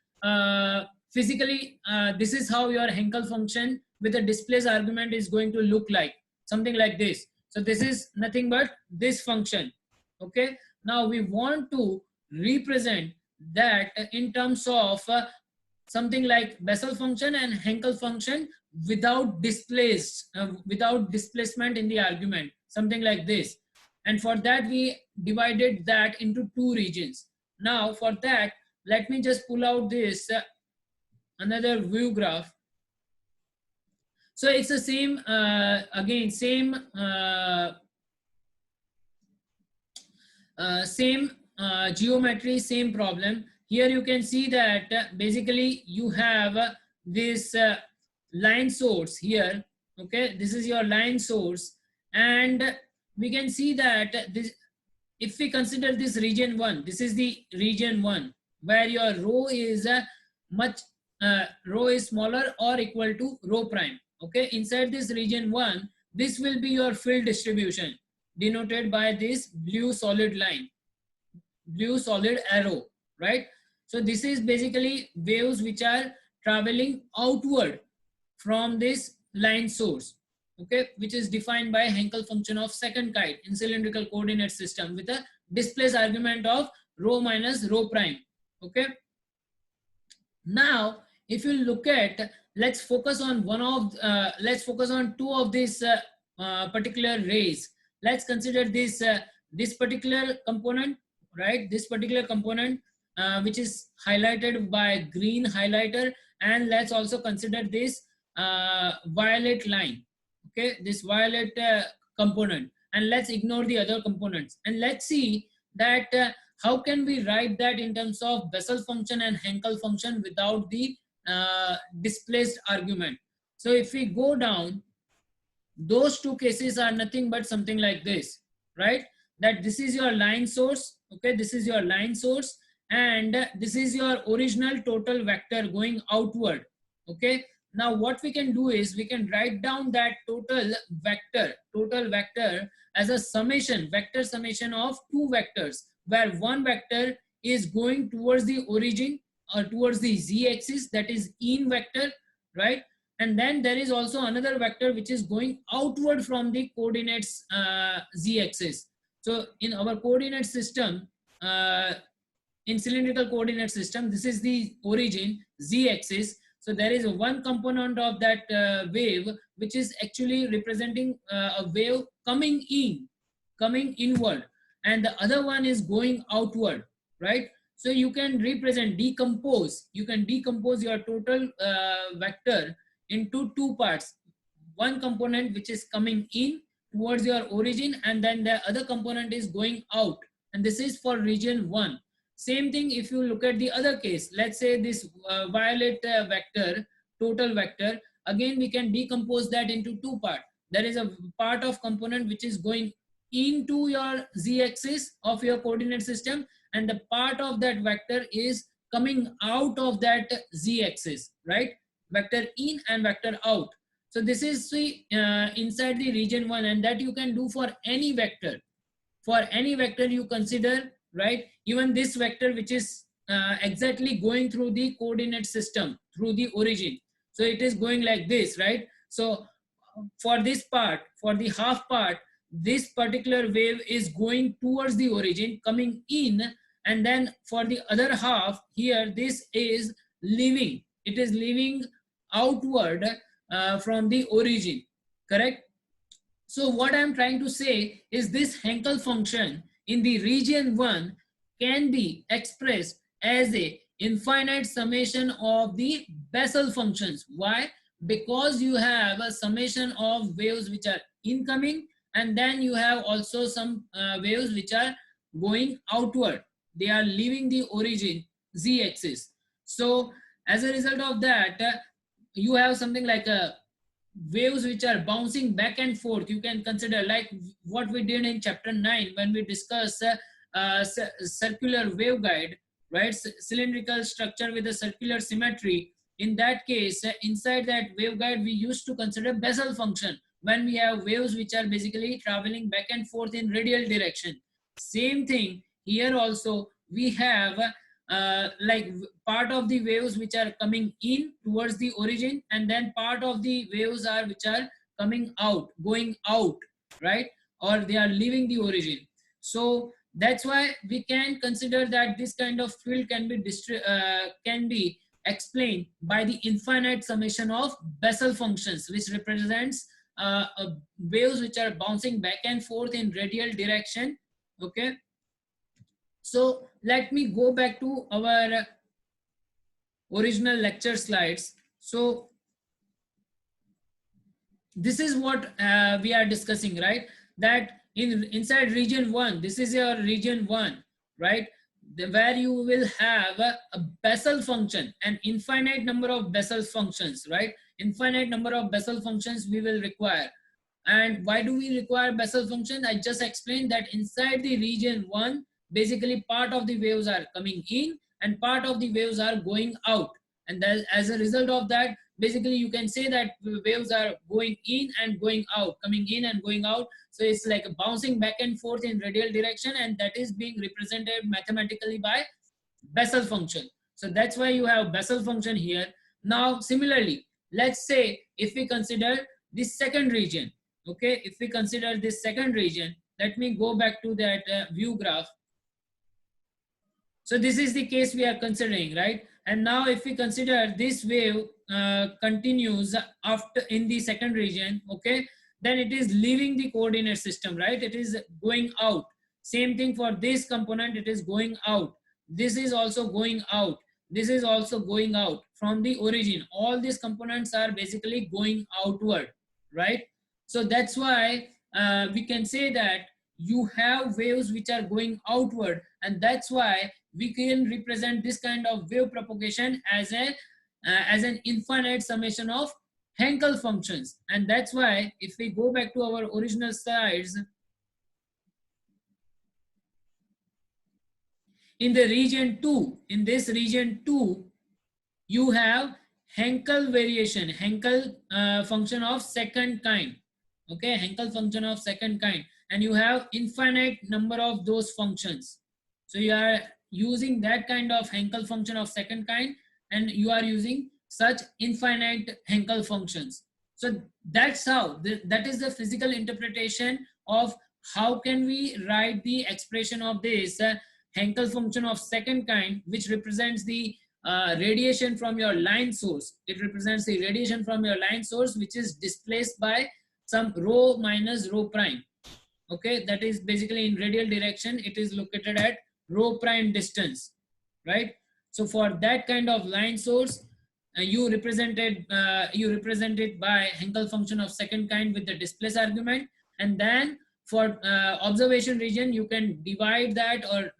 this is how your Hankel function with a displaced argument is going to look like, something like this. So this is nothing but this function. Okay, now we want to represent that in terms of something like Bessel function and Hankel function without displacement in the argument, something like this. And for that we divided that into two regions. Now for that, let me just pull out this another view graph. So it's the same again, same geometry, same problem. Here you can see that basically you have this line source here. Okay, this is your line source, and we can see that this, if we consider this region 1, this is the region 1 where your rho is rho is smaller or equal to rho prime. Okay, inside this region 1, this will be your field distribution denoted by this blue solid line. blue solid arrow, right? So this is basically waves which are traveling outward from this line source, okay, which is defined by Hankel function of second kind in cylindrical coordinate system with a displace argument of rho minus rho prime, okay. Now if you look at, let's focus on let's focus on two of these particular rays. Let's consider this particular component, right? This particular component which is highlighted by green highlighter, and let's also consider this violet line, okay, this violet component, and let's ignore the other components, and let's see that how can we write that in terms of Bessel function and Hankel function without the displaced argument. So if we go down, those two cases are nothing but something like this, right? That this is your line source, okay, this is your line source, and this is your original total vector going outward, okay. Now what we can do is we can write down that total vector as a summation, vector summation of two vectors, where one vector is going towards the origin or towards the z-axis, that is in vector, right? And then there is also another vector which is going outward from the coordinates z-axis. So in our coordinate system, in cylindrical coordinate system, this is the origin z-axis. So there is one component of that wave which is actually representing a wave coming inward, and the other one is going outward, right? So you can decompose your total vector into two parts. One component which is coming in towards your origin, and then the other component is going out, and this is for region 1. Same thing if you look at the other case. Let's say this violet vector, total vector, again we can decompose that into two parts. There is a part of component which is going into your z-axis of your coordinate system, and the part of that vector is coming out of that z-axis, right? Vector in and vector out. So this is inside the region 1, and that you can do for any vector. For any vector you consider, right? Even this vector which is exactly going through the coordinate system, through the origin. So it is going like this, right? So for this part, for the half part, this particular wave is going towards the origin, coming in, and then for the other half here, this is leaving. It is leaving outward from the origin, correct? So what I'm trying to say is this Hankel function in the region 1 can be expressed as a infinite summation of the Bessel functions. Why? Because you have a summation of waves which are incoming, and then you have also some waves which are going outward. They are leaving the origin z-axis. So as a result of that, you have something like a waves which are bouncing back and forth. You can consider like what we did in chapter 9 when we discussed circular waveguide, right? Cylindrical structure with a circular symmetry. In that case, inside that waveguide, we used to consider Bessel function when we have waves which are basically traveling back and forth in radial direction. Same thing here also, we have like part of the waves which are coming in towards the origin, and then part of the waves are which are coming out, going out, right? Or they are leaving the origin. So that's why we can consider that this kind of field can be explained by the infinite summation of Bessel functions, which represents waves which are bouncing back and forth in radial direction, okay? So let me go back to our original lecture slides. So this is what we are discussing, right? That inside region 1, this is your region 1, right? Where you will have a Bessel function, an infinite number of Bessel functions, right? Infinite number of Bessel functions we will require. And why do we require Bessel function? I just explained that inside the region 1, basically part of the waves are coming in and part of the waves are going out. And as a result of that, basically you can say that waves are going in and going out, coming in and going out. So it's like bouncing back and forth in radial direction, and that is being represented mathematically by Bessel function. So that's why you have Bessel function here. Now similarly, let's say if we consider this second region, okay, if we consider this second region, let me go back to that view graph. So this is the case we are considering, right? And now if we consider this wave continues after in the second region, okay, then it is leaving the coordinate system, right? It is going out. Same thing for this component, it is going out. This is also going out. This is also going out from the origin. All these components are basically going outward, right? So that's why we can say that you have waves which are going outward, and that's why we can represent this kind of wave propagation as an infinite summation of Hankel functions. And that's why if we go back to our original slides, in the region 2, in this region 2, you have Hankel variation, Hankel function of second kind, okay, Hankel function of second kind, and you have infinite number of those functions. So you are using that kind of Hankel function of second kind, and you are using such infinite Hankel functions. So that's how, that is the physical interpretation of how can we write the expression of this Hankel function of second kind, which represents the radiation from your line source. It represents the radiation from your line source, which is displaced by some rho minus rho prime. Okay, that is basically in radial direction. It is located at rho prime distance, right? So for that kind of line source, you represent it by Hankel function of second kind with the displace argument, and then for observation region, you can divide that, or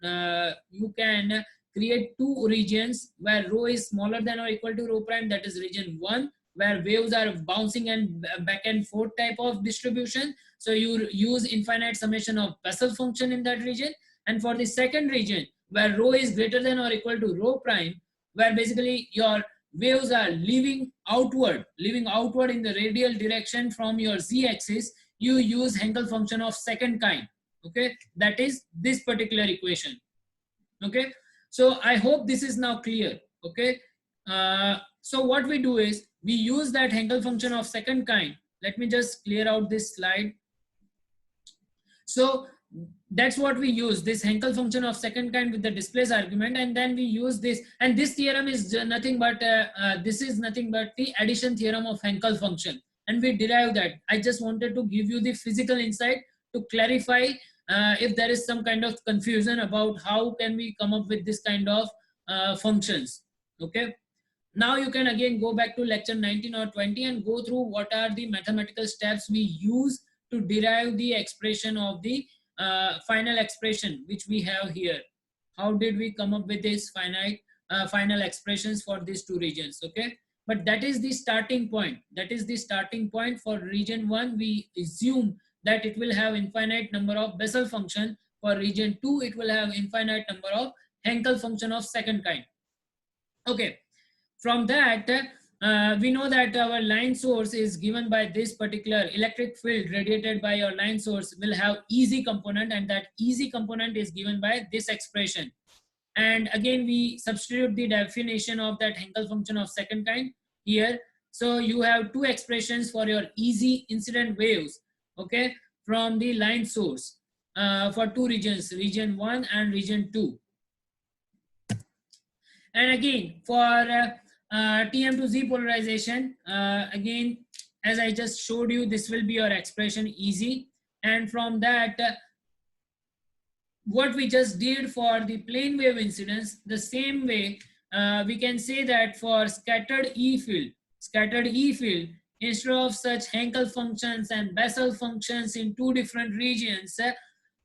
you can create two regions where rho is smaller than or equal to rho prime. That is region 1, where waves are bouncing and back and forth type of distribution. So you use infinite summation of Bessel function in that region. And for the second region, where rho is greater than or equal to rho prime, where basically your waves are leaving outward in the radial direction from your z-axis, you use Hankel function of second kind. Okay, that is this particular equation. Okay, so I hope this is now clear. Okay, so what we do is we use that Hankel function of second kind. Let me just clear out this slide. So that's what we use, this Hankel function of second kind with the displace argument, and then we use this, and this theorem is nothing but this is nothing but the addition theorem of Hankel function, and we derive that. I just wanted to give you the physical insight to clarify if there is some kind of confusion about how can we come up with this kind of functions. Okay, now you can again go back to lecture 19 or 20 and go through what are the mathematical steps we use to derive the expression of the final expression which we have here. How did we come up with this final expressions for these two regions? Okay, but that is the starting point. That is the starting point for region 1. We assume that it will have infinite number of Bessel function. For region 2, it will have infinite number of Hankel function of second kind. Okay, from that we know that our line source is given by this particular electric field radiated by your line source will have EZ component, and that EZ component is given by this expression. And again we substitute the definition of that Hankel function of second kind here. So you have two expressions for your EZ incident waves, okay, from the line source for two regions, region 1 and region 2. And again for TM to Z polarization, again, as I just showed you, this will be your expression EZ. And from that, what we just did for the plane wave incidence, the same way we can say that for scattered E field, instead of such Hankel functions and Bessel functions in two different regions,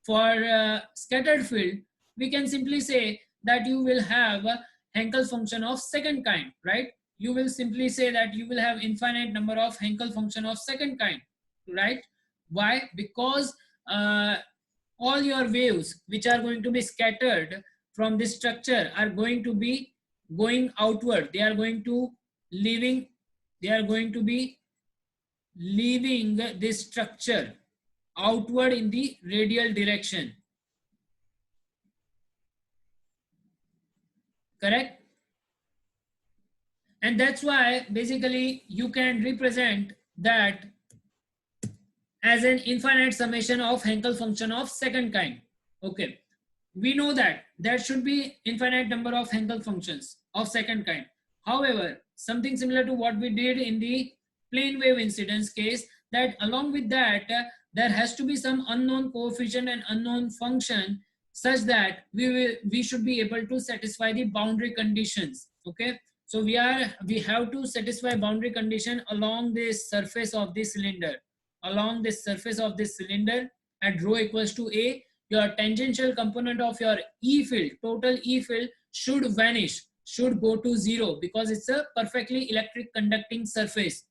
for scattered field, we can simply say that you will have Hankel function of second kind, right? You will simply say that you will have infinite number of Hankel function of second kind, right? Why? Because all your waves which are going to be scattered from this structure are going to be going outward. They are going to they are going to be leaving this structure outward in the radial direction. Correct? And that's why basically you can represent that as an infinite summation of Hankel function of second kind. Okay, we know that there should be infinite number of Hankel functions of second kind. However, something similar to what we did in the plane wave incidence case, that along with that there has to be some unknown coefficient and unknown function such that we should be able to satisfy the boundary conditions. Okay, so we have to satisfy boundary condition along this surface of the cylinder. Along this surface of this cylinder at rho equals to a, your tangential component of your E field, total E field, should vanish, should go to 0, because it's a perfectly electric conducting surface.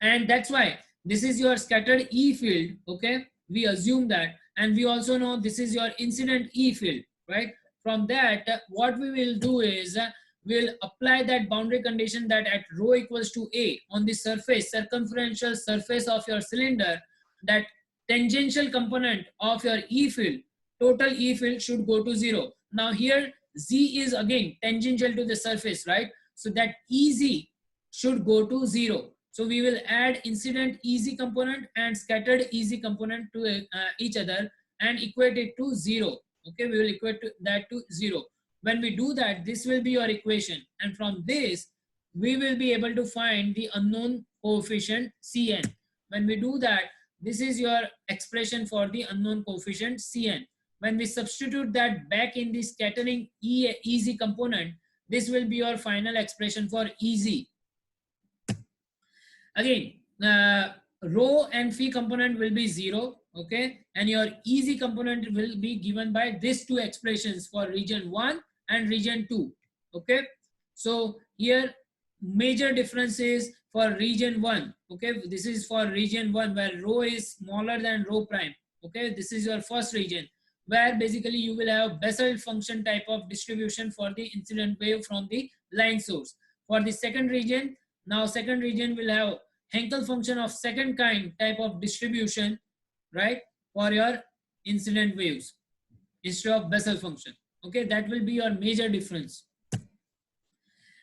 And that's why this is your scattered E field. Okay, we assume that, and we also know this is your incident E field, right? From that, what we will do is we'll apply that boundary condition that at rho equals to a on the surface, circumferential surface of your cylinder, that tangential component of your E field, total E field, should go to 0. Now here Z is again tangential to the surface, right? So that EZ should go to 0. So we will add incident EZ component and scattered EZ component to each other and equate it to 0. Okay, we will equate that to 0. When we do that, this will be your equation, and from this we will be able to find the unknown coefficient Cn. When we do that, this is your expression for the unknown coefficient Cn. When we substitute that back in the scattering EZ component, this will be your final expression for EZ. Again, rho and phi component will be 0, okay, and your EZ component will be given by these two expressions for region 1 and region 2. Okay, so here major difference is for region 1. Okay, this is for region 1 where rho is smaller than rho prime. Okay, this is your first region where basically you will have Bessel function type of distribution for the incident wave from the line source. For the second region, now second region will have Hankel function of second kind type of distribution, right, for your incident waves instead of Bessel function. Okay, that will be your major difference.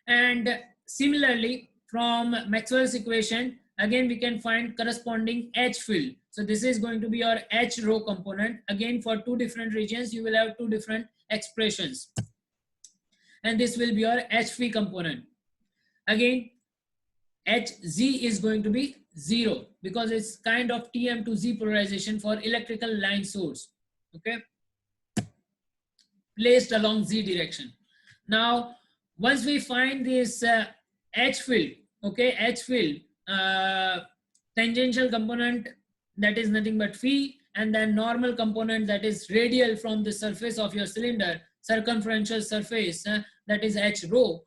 And similarly, from Maxwell's equation, again we can find corresponding H field. So this is going to be your H rho component. Again, for two different regions, you will have two different expressions. And this will be your H phi component. Again, Hz is going to be 0 because it's kind of TM to Z polarization for electrical line source. Okay, placed along Z direction. Now, once we find this H field, okay, H field, tangential component, that is nothing but phi, and then normal component, that is radial from the surface of your cylinder, circumferential surface, that is H rho.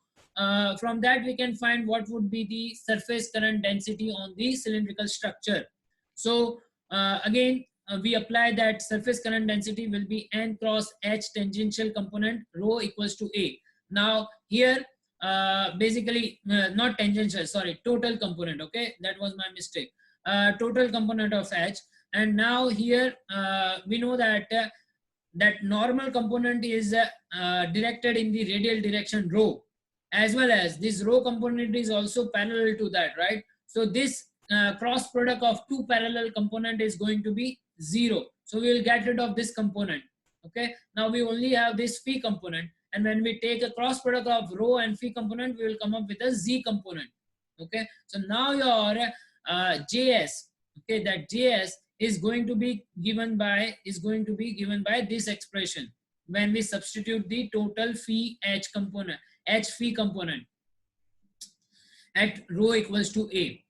From that we can find what would be the surface current density on the cylindrical structure. So again, we apply that surface current density will be N cross H tangential component rho equals to A. Now here basically not tangential, sorry, total component. Okay, that was my mistake. Total component of H. And now here we know that that normal component is directed in the radial direction rho, as well as this rho component is also parallel to that, right? So this cross product of two parallel component is going to be 0. So we will get rid of this component. Okay, now we only have this phi component, and when we take a cross product of rho and phi component, we will come up with a Z component. Okay, so now your Js, okay, that Js is going to be given by this expression when we substitute the total phi H component, H phi component at rho equals to A.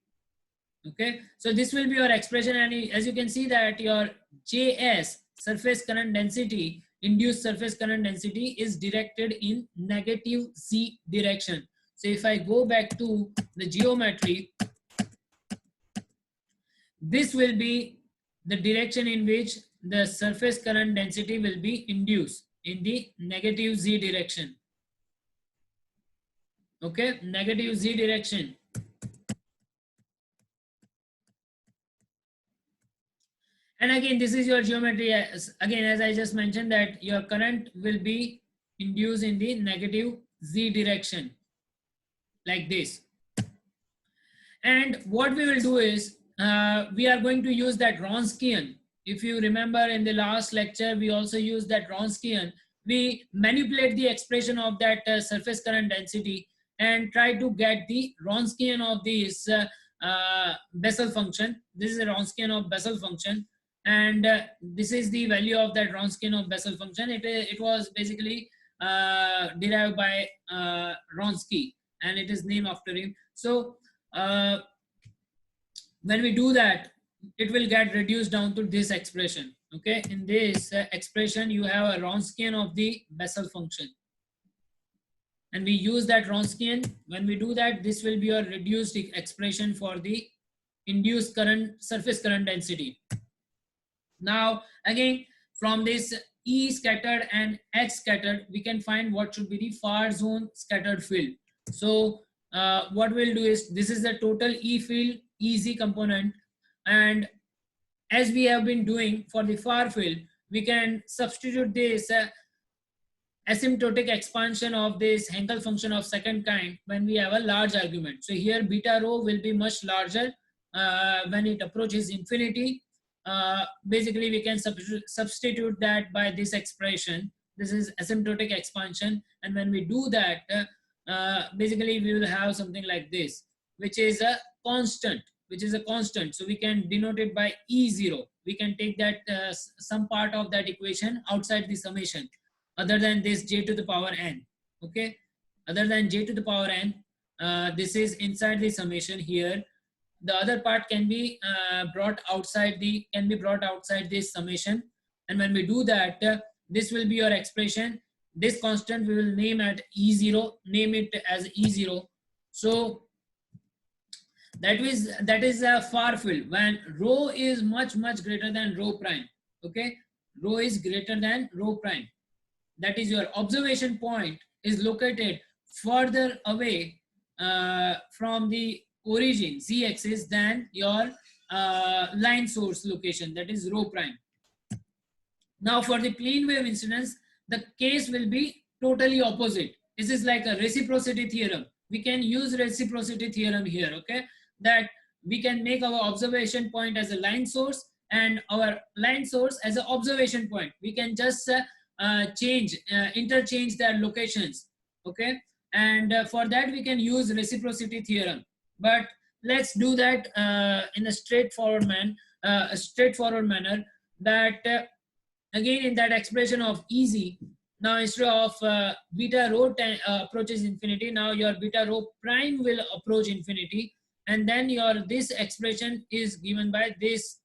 Okay, so this will be your expression, and as you can see that your Js, surface current density, induced surface current density, is directed in negative Z direction. So if I go back to the geometry, this will be the direction in which the surface current density will be induced, in the negative Z direction. Okay, negative z direction. And again, this is your geometry. Again, as I just mentioned, that your current will be induced in the negative z direction, like this. And what we will do is, we are going to use that Wronskian. If you remember in the last lecture, we also used that Wronskian. We manipulate the expression of that surface current density and try to get the Wronskian of this Bessel function. This is a Wronskian of Bessel function. And this is the value of that Wronskian of Bessel function. It was basically derived by Wronski, and it is named after him. So when we do that, it will get reduced down to this expression. Okay, in this expression, you have a Wronskian of the Bessel function, and we use that Wronskian. When we do that, this will be a reduced expression for the induced current, surface current density. Now, again, from this E scattered and H scattered, we can find what should be the far zone scattered field. So what we'll do is, this is the total E field, EZ component, and as we have been doing for the far field, we can substitute this asymptotic expansion of this Hankel function of second kind when we have a large argument. So here beta rho will be much larger when it approaches infinity. Basically, we can substitute that by this expression. This is asymptotic expansion, and when we do that, basically we will have something like this, which is a constant. So we can denote it by E0. We can take that some part of that equation outside the summation, other than this j to the power n. Okay, other than j to the power n, this is inside the summation here. The other part can be brought outside this summation, and when we do that, this will be your expression. This constant we will name at E0, name it as E0. So that is a far field when rho is much greater than rho prime. Okay, rho is greater than rho prime. That is, your observation point is located further away from the origin z-axis than your line source location, that is rho prime. Now for the plane wave incidence, the case will be totally opposite. This is like a reciprocity theorem. We can use reciprocity theorem here, okay, that we can make our observation point as a line source and our line source as an observation point. We can just interchange their locations, okay, and for that we can use reciprocity theorem. But let's do that in a straightforward manner, that again, in that expression of EZ, now instead of beta rho approaches infinity, now your beta rho prime will approach infinity, and then your this expression is given by this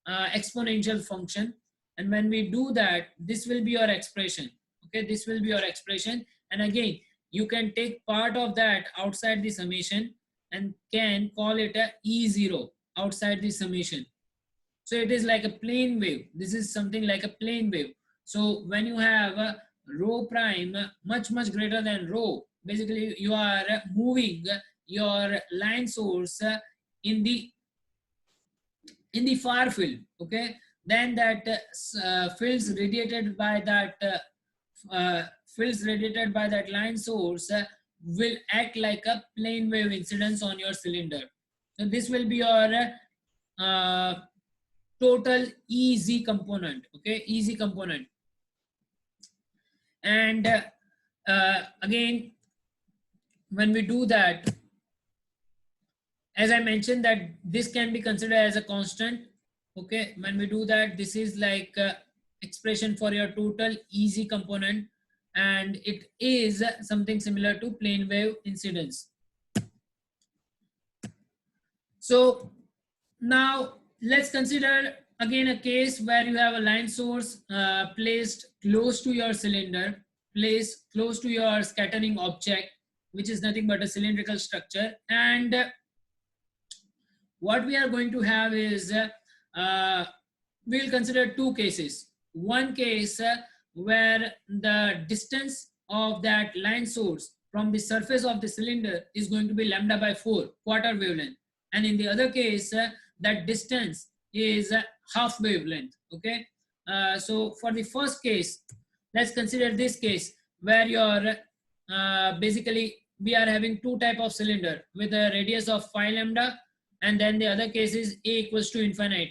exponential function. And when we do that, this will be your expression. Okay, this will be your expression. And again, you can take part of that outside the summation and can call it a E0 outside the summation. So it is like a plane wave. This is something like a plane wave. So when you have a rho prime much greater than rho, basically you are moving your line source in the far field. Okay, then that fields radiated by that line source will act like a plane wave incidence on your cylinder. So this will be your total EZ component. Okay, EZ component. And again, when we do that, as I mentioned, that this can be considered as a constant. Okay, when we do that, this is like expression for your total EZ component, and it is something similar to plane wave incidence. So now let's consider again a case where you have a line source placed close to your cylinder, placed close to your scattering object, which is nothing but a cylindrical structure. And what we are going to have is we'll consider two cases. One case where the distance of that line source from the surface of the cylinder is going to be lambda by 4, quarter wavelength. And in the other case, that distance is half wavelength. Okay. So for the first case, let's consider this case where your basically we are having two type of cylinder with a radius of 5 lambda, and then the other case is a equals to infinite,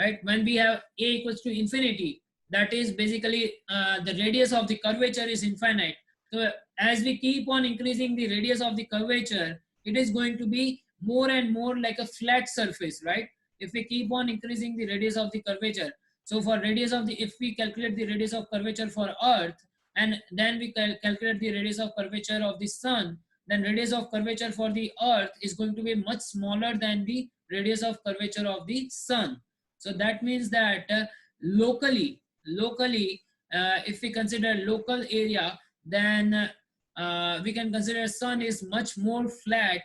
right? When we have a equals to infinity, that is basically the radius of the curvature is infinite. So as we keep on increasing the radius of the curvature, it is going to be more and more like a flat surface, right? If we keep on increasing the radius of the curvature. So for radius of the, if we calculate the radius of curvature for Earth, and then we calculate the radius of curvature of the Sun, then radius of curvature for the Earth is going to be much smaller than the radius of curvature of the Sun. So that means that locally, if we consider local area, then we can consider Sun is much more flat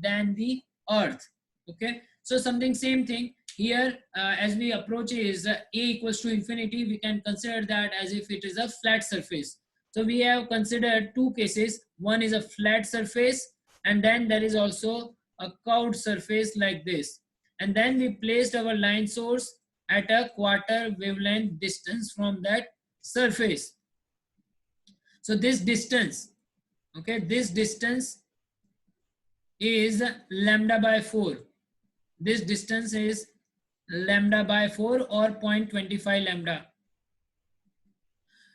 than the Earth. Okay, so something same thing here, as we approach is a equals to infinity, we can consider that as if it is a flat surface. So we have considered two cases. One is a flat surface, and then there is also a curved surface like this. And then we placed our line source at a quarter wavelength distance from that surface. So this distance, okay, this distance is lambda by 4. This distance is lambda by 4 or 0.25 lambda.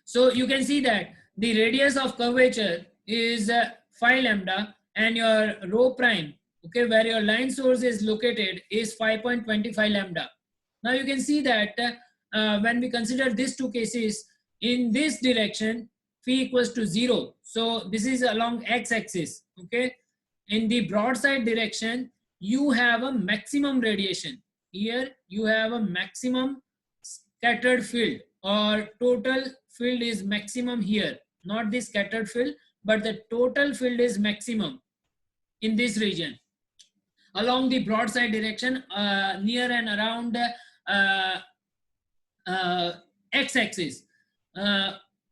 So you can see that the radius of curvature is 5 lambda, and your rho prime, okay, where your line source is located, is 5.25 lambda. Now you can see that when we consider these two cases, in this direction phi equals to 0. So this is along x-axis. Okay, in the broadside direction you have a maximum radiation. Here you have a maximum scattered field, or total field is maximum here, not the scattered field, but the total field is maximum in this region along the broadside direction, near and around x-axis.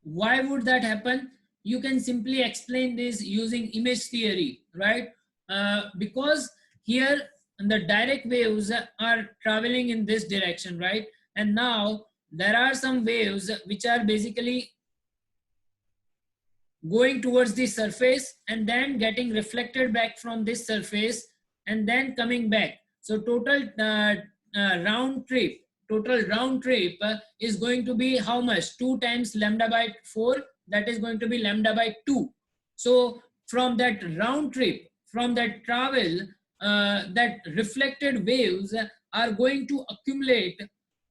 Why would that happen? You can simply explain this using image theory, right? Because here the direct waves are traveling in this direction, right? And now there are some waves which are basically going towards the surface and then getting reflected back from this surface and then coming back. So total round trip is going to be how much? 2 times lambda by 4, that is going to be lambda by 2. So from that round trip, from that travel, that reflected waves are going to accumulate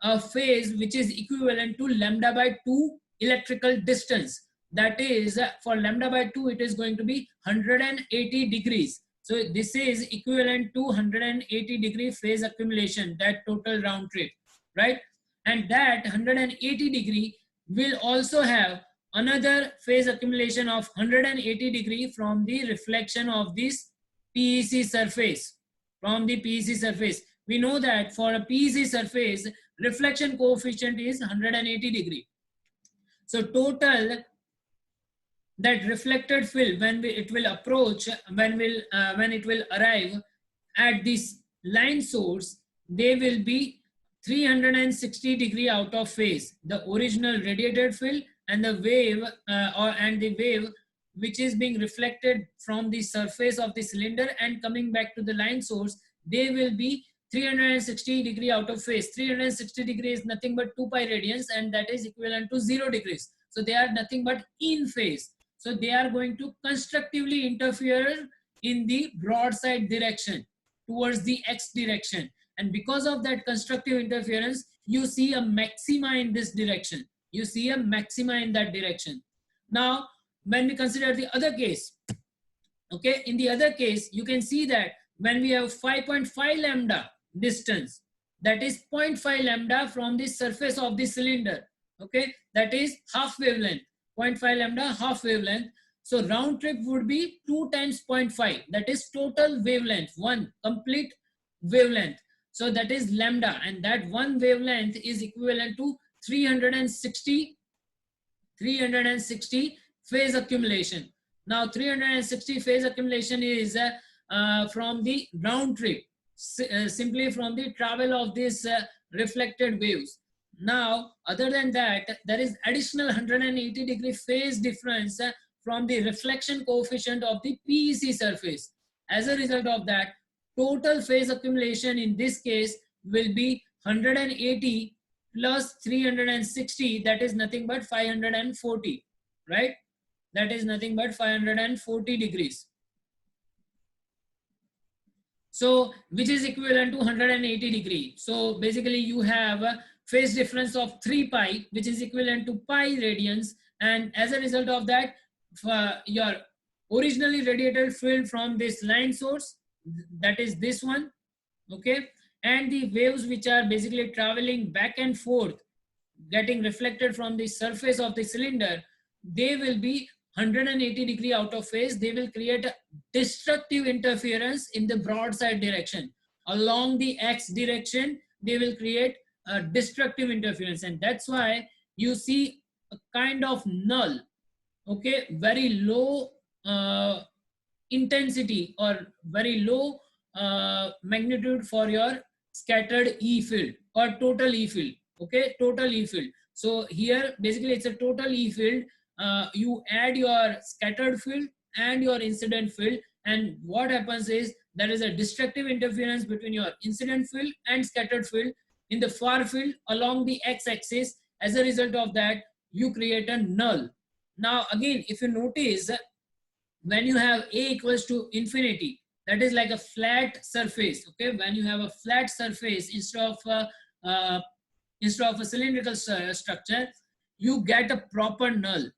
a phase which is equivalent to lambda by 2 electrical distance. That is, for lambda by 2, it is going to be 180 degrees. So this is equivalent to 180 degree phase accumulation, that total round trip, right? And that 180 degree will also have another phase accumulation of 180 degree from the reflection of this PEC surface. From the PEC surface, we know that for a PEC surface, reflection coefficient is 180 degree. So total that reflected field, when it will approach, when it will arrive at this line source, they will be 360 degree out of phase. The original radiated field and the wave the wave which is being reflected from the surface of the cylinder and coming back to the line source, they will be 360 degree out of phase. 360 degrees is nothing but 2 pi radians, and that is equivalent to 0 degrees. So they are nothing but in phase. So they are going to constructively interfere in the broadside direction towards the x direction. And because of that constructive interference, you see a maxima in this direction. You see a maxima in that direction. Now, when we consider the other case, okay, in the other case, you can see that when we have 5.5 lambda distance, that is 0.5 lambda from the surface of the cylinder, okay, that is half wavelength. 0.5 lambda, half wavelength. So round trip would be 2 times 0.5, that is total wavelength, one complete wavelength. So that is lambda, and that one wavelength is equivalent to 360 phase accumulation. Now 360 phase accumulation is from the round trip, simply from the travel of these reflected waves. Now, other than that, there is additional 180-degree phase difference from the reflection coefficient of the PEC surface. As a result of that, total phase accumulation in this case will be 180 plus 360, that is nothing but 540, right? That is nothing but 540 degrees. So which is equivalent to 180 degree. So basically you have a phase difference of 3 pi, which is equivalent to pi radians, and as a result of that, your originally radiated field from this line source, that is this one, okay, and the waves which are basically traveling back and forth, getting reflected from the surface of the cylinder, they will be 180-degree out of phase. They will create a destructive interference in the broadside direction. Along the x direction, they will create a destructive interference, and that's why you see a kind of null, okay, very low intensity or very low magnitude for your scattered E field or total E field, okay, total E field. So here basically it's a total E field. You add your scattered field and your incident field, and what happens is there is a destructive interference between your incident field and scattered field in the far field along the x-axis. As a result of that, you create a null. Now again, if you notice, when you have A equals to infinity, that is like a flat surface, okay, when you have a flat surface instead of a cylindrical structure, you get a proper null.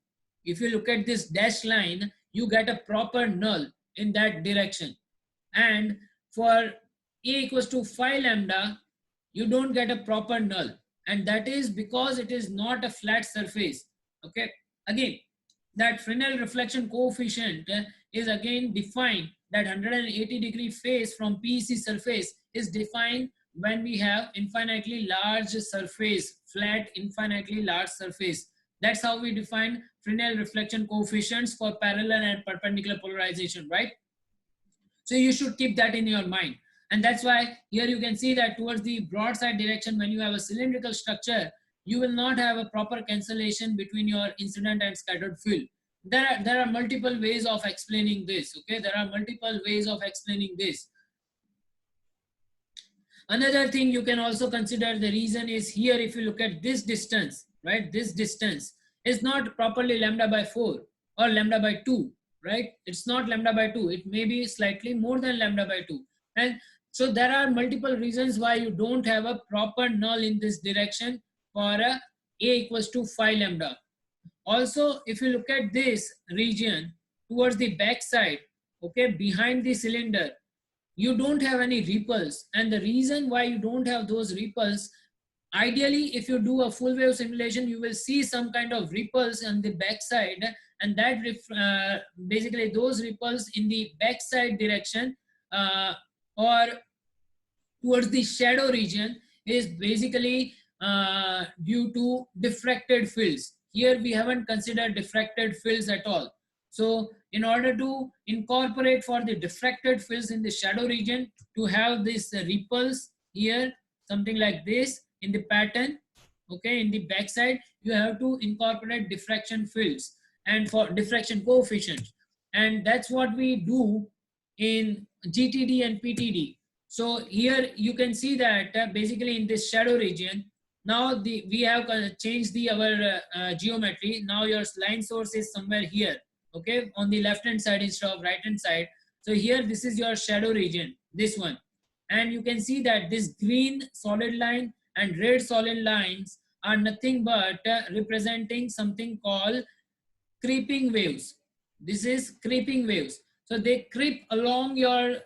If you look at this dashed line, you get a proper null in that direction. And for A equals to phi lambda, you don't get a proper null, and that is because it is not a flat surface, okay. Again, that Fresnel reflection coefficient is again defined, that 180-degree phase from PEC surface is defined when we have infinitely large surface, flat infinitely large surface. That's how we define Fresnel reflection coefficients for parallel and perpendicular polarization, right? So you should keep that in your mind. And that's why here you can see that towards the broadside direction, when you have a cylindrical structure, you will not have a proper cancellation between your incident and scattered field. There are multiple ways of explaining this, okay? There are multiple ways of explaining this. Another thing you can also consider, the reason is here, if you look at this distance, right? This distance is not properly lambda by 4 or lambda by 2, right? It's not lambda by 2. It may be slightly more than lambda by 2. And so there are multiple reasons why you don't have a proper null in this direction for a equals to phi lambda. Also, if you look at this region towards the back side, okay, behind the cylinder, you don't have any ripples. And the reason why you don't have those ripples, ideally, if you do a full wave simulation, you will see some kind of ripples on the backside, and that basically those ripples in the backside direction or towards the shadow region is basically due to diffracted fields. Here we haven't considered diffracted fields at all. So in order to incorporate for the diffracted fields in the shadow region, to have these ripples here, something like this in the pattern, okay, in the backside, you have to incorporate diffraction fields and for diffraction coefficient. And that's what we do in GTD and PTD. So here you can see that basically in this shadow region, now we have changed our geometry. Now your line source is somewhere here, okay, on the left hand side instead of right hand side. So here this is your shadow region, this one, and you can see that this green solid line and red solid lines are nothing but representing something called creeping waves. This is creeping waves. So they creep along your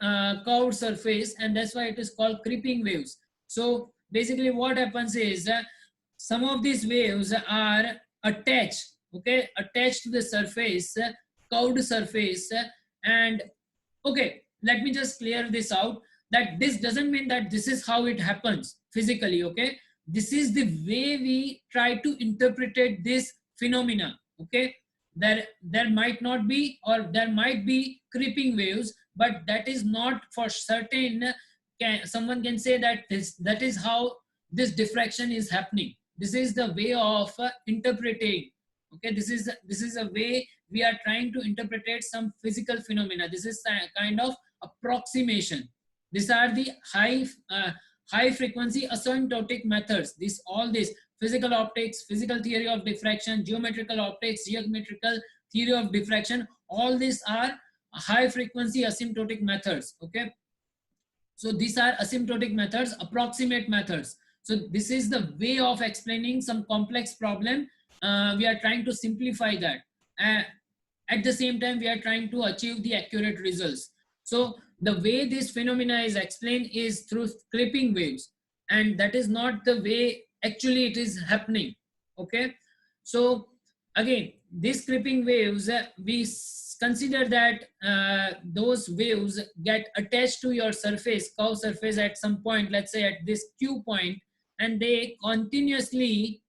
curved surface, and that's why it is called creeping waves. So basically what happens is some of these waves are attached, okay, attached to the surface, curved surface. And okay, let me just clear this out, that this doesn't mean that this is how it happens physically, okay? This is the way we try to interpret this phenomena, okay? there might not be, or there might be creeping waves, but that is not for certain. Someone can say that that is how this diffraction is happening. This is the way of interpreting. Okay, this is a way we are trying to interpret some physical phenomena. This is a kind of approximation. These are the high frequency asymptotic methods. This physical optics, physical theory of diffraction, geometrical optics, geometrical theory of diffraction, all these are high frequency asymptotic methods. Okay, so these are asymptotic methods, approximate methods. So this is the way of explaining some complex problem. We are trying to simplify that. At the same time, we are trying to achieve the accurate results. So the way this phenomena is explained is through clipping waves, and that is not the way actually it is happening. Okay, so again, these clipping waves, we consider that those waves get attached to your surface, curve surface, at some point, let's say at this Q point, and they continuously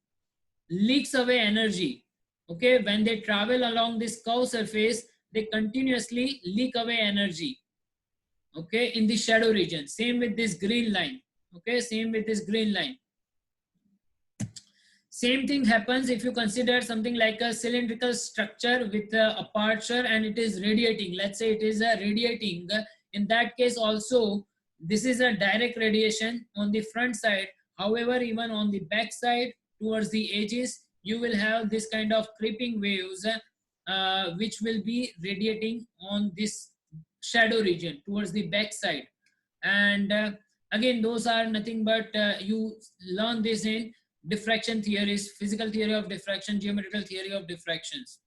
leaks away energy. Okay, when they travel along this curve surface, they continuously leak away energy. Okay, in the shadow region. Same with this green line. Okay, same with this green line. Same thing happens if you consider something like a cylindrical structure with a aperture and it is radiating. Let's say it is radiating. In that case also, this is a direct radiation on the front side. However, even on the back side towards the edges, you will have this kind of creeping waves which will be radiating on this shadow region towards the back side. And again, those are nothing but you learn this in diffraction theories, physical theory of diffraction, geometrical theory of diffractions.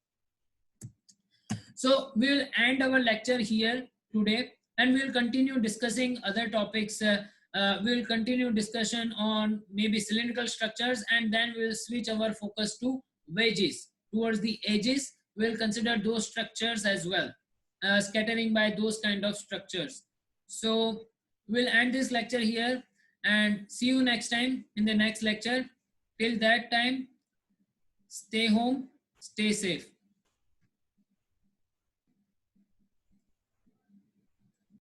So we will end our lecture here today, and we will continue discussing other topics. We will continue discussion on maybe cylindrical structures, and then we will switch our focus to wedges. Towards the edges, we will consider those structures as well, scattering by those kind of structures. So we'll end this lecture here and see you next time in the next lecture. Till that time, stay home, stay safe.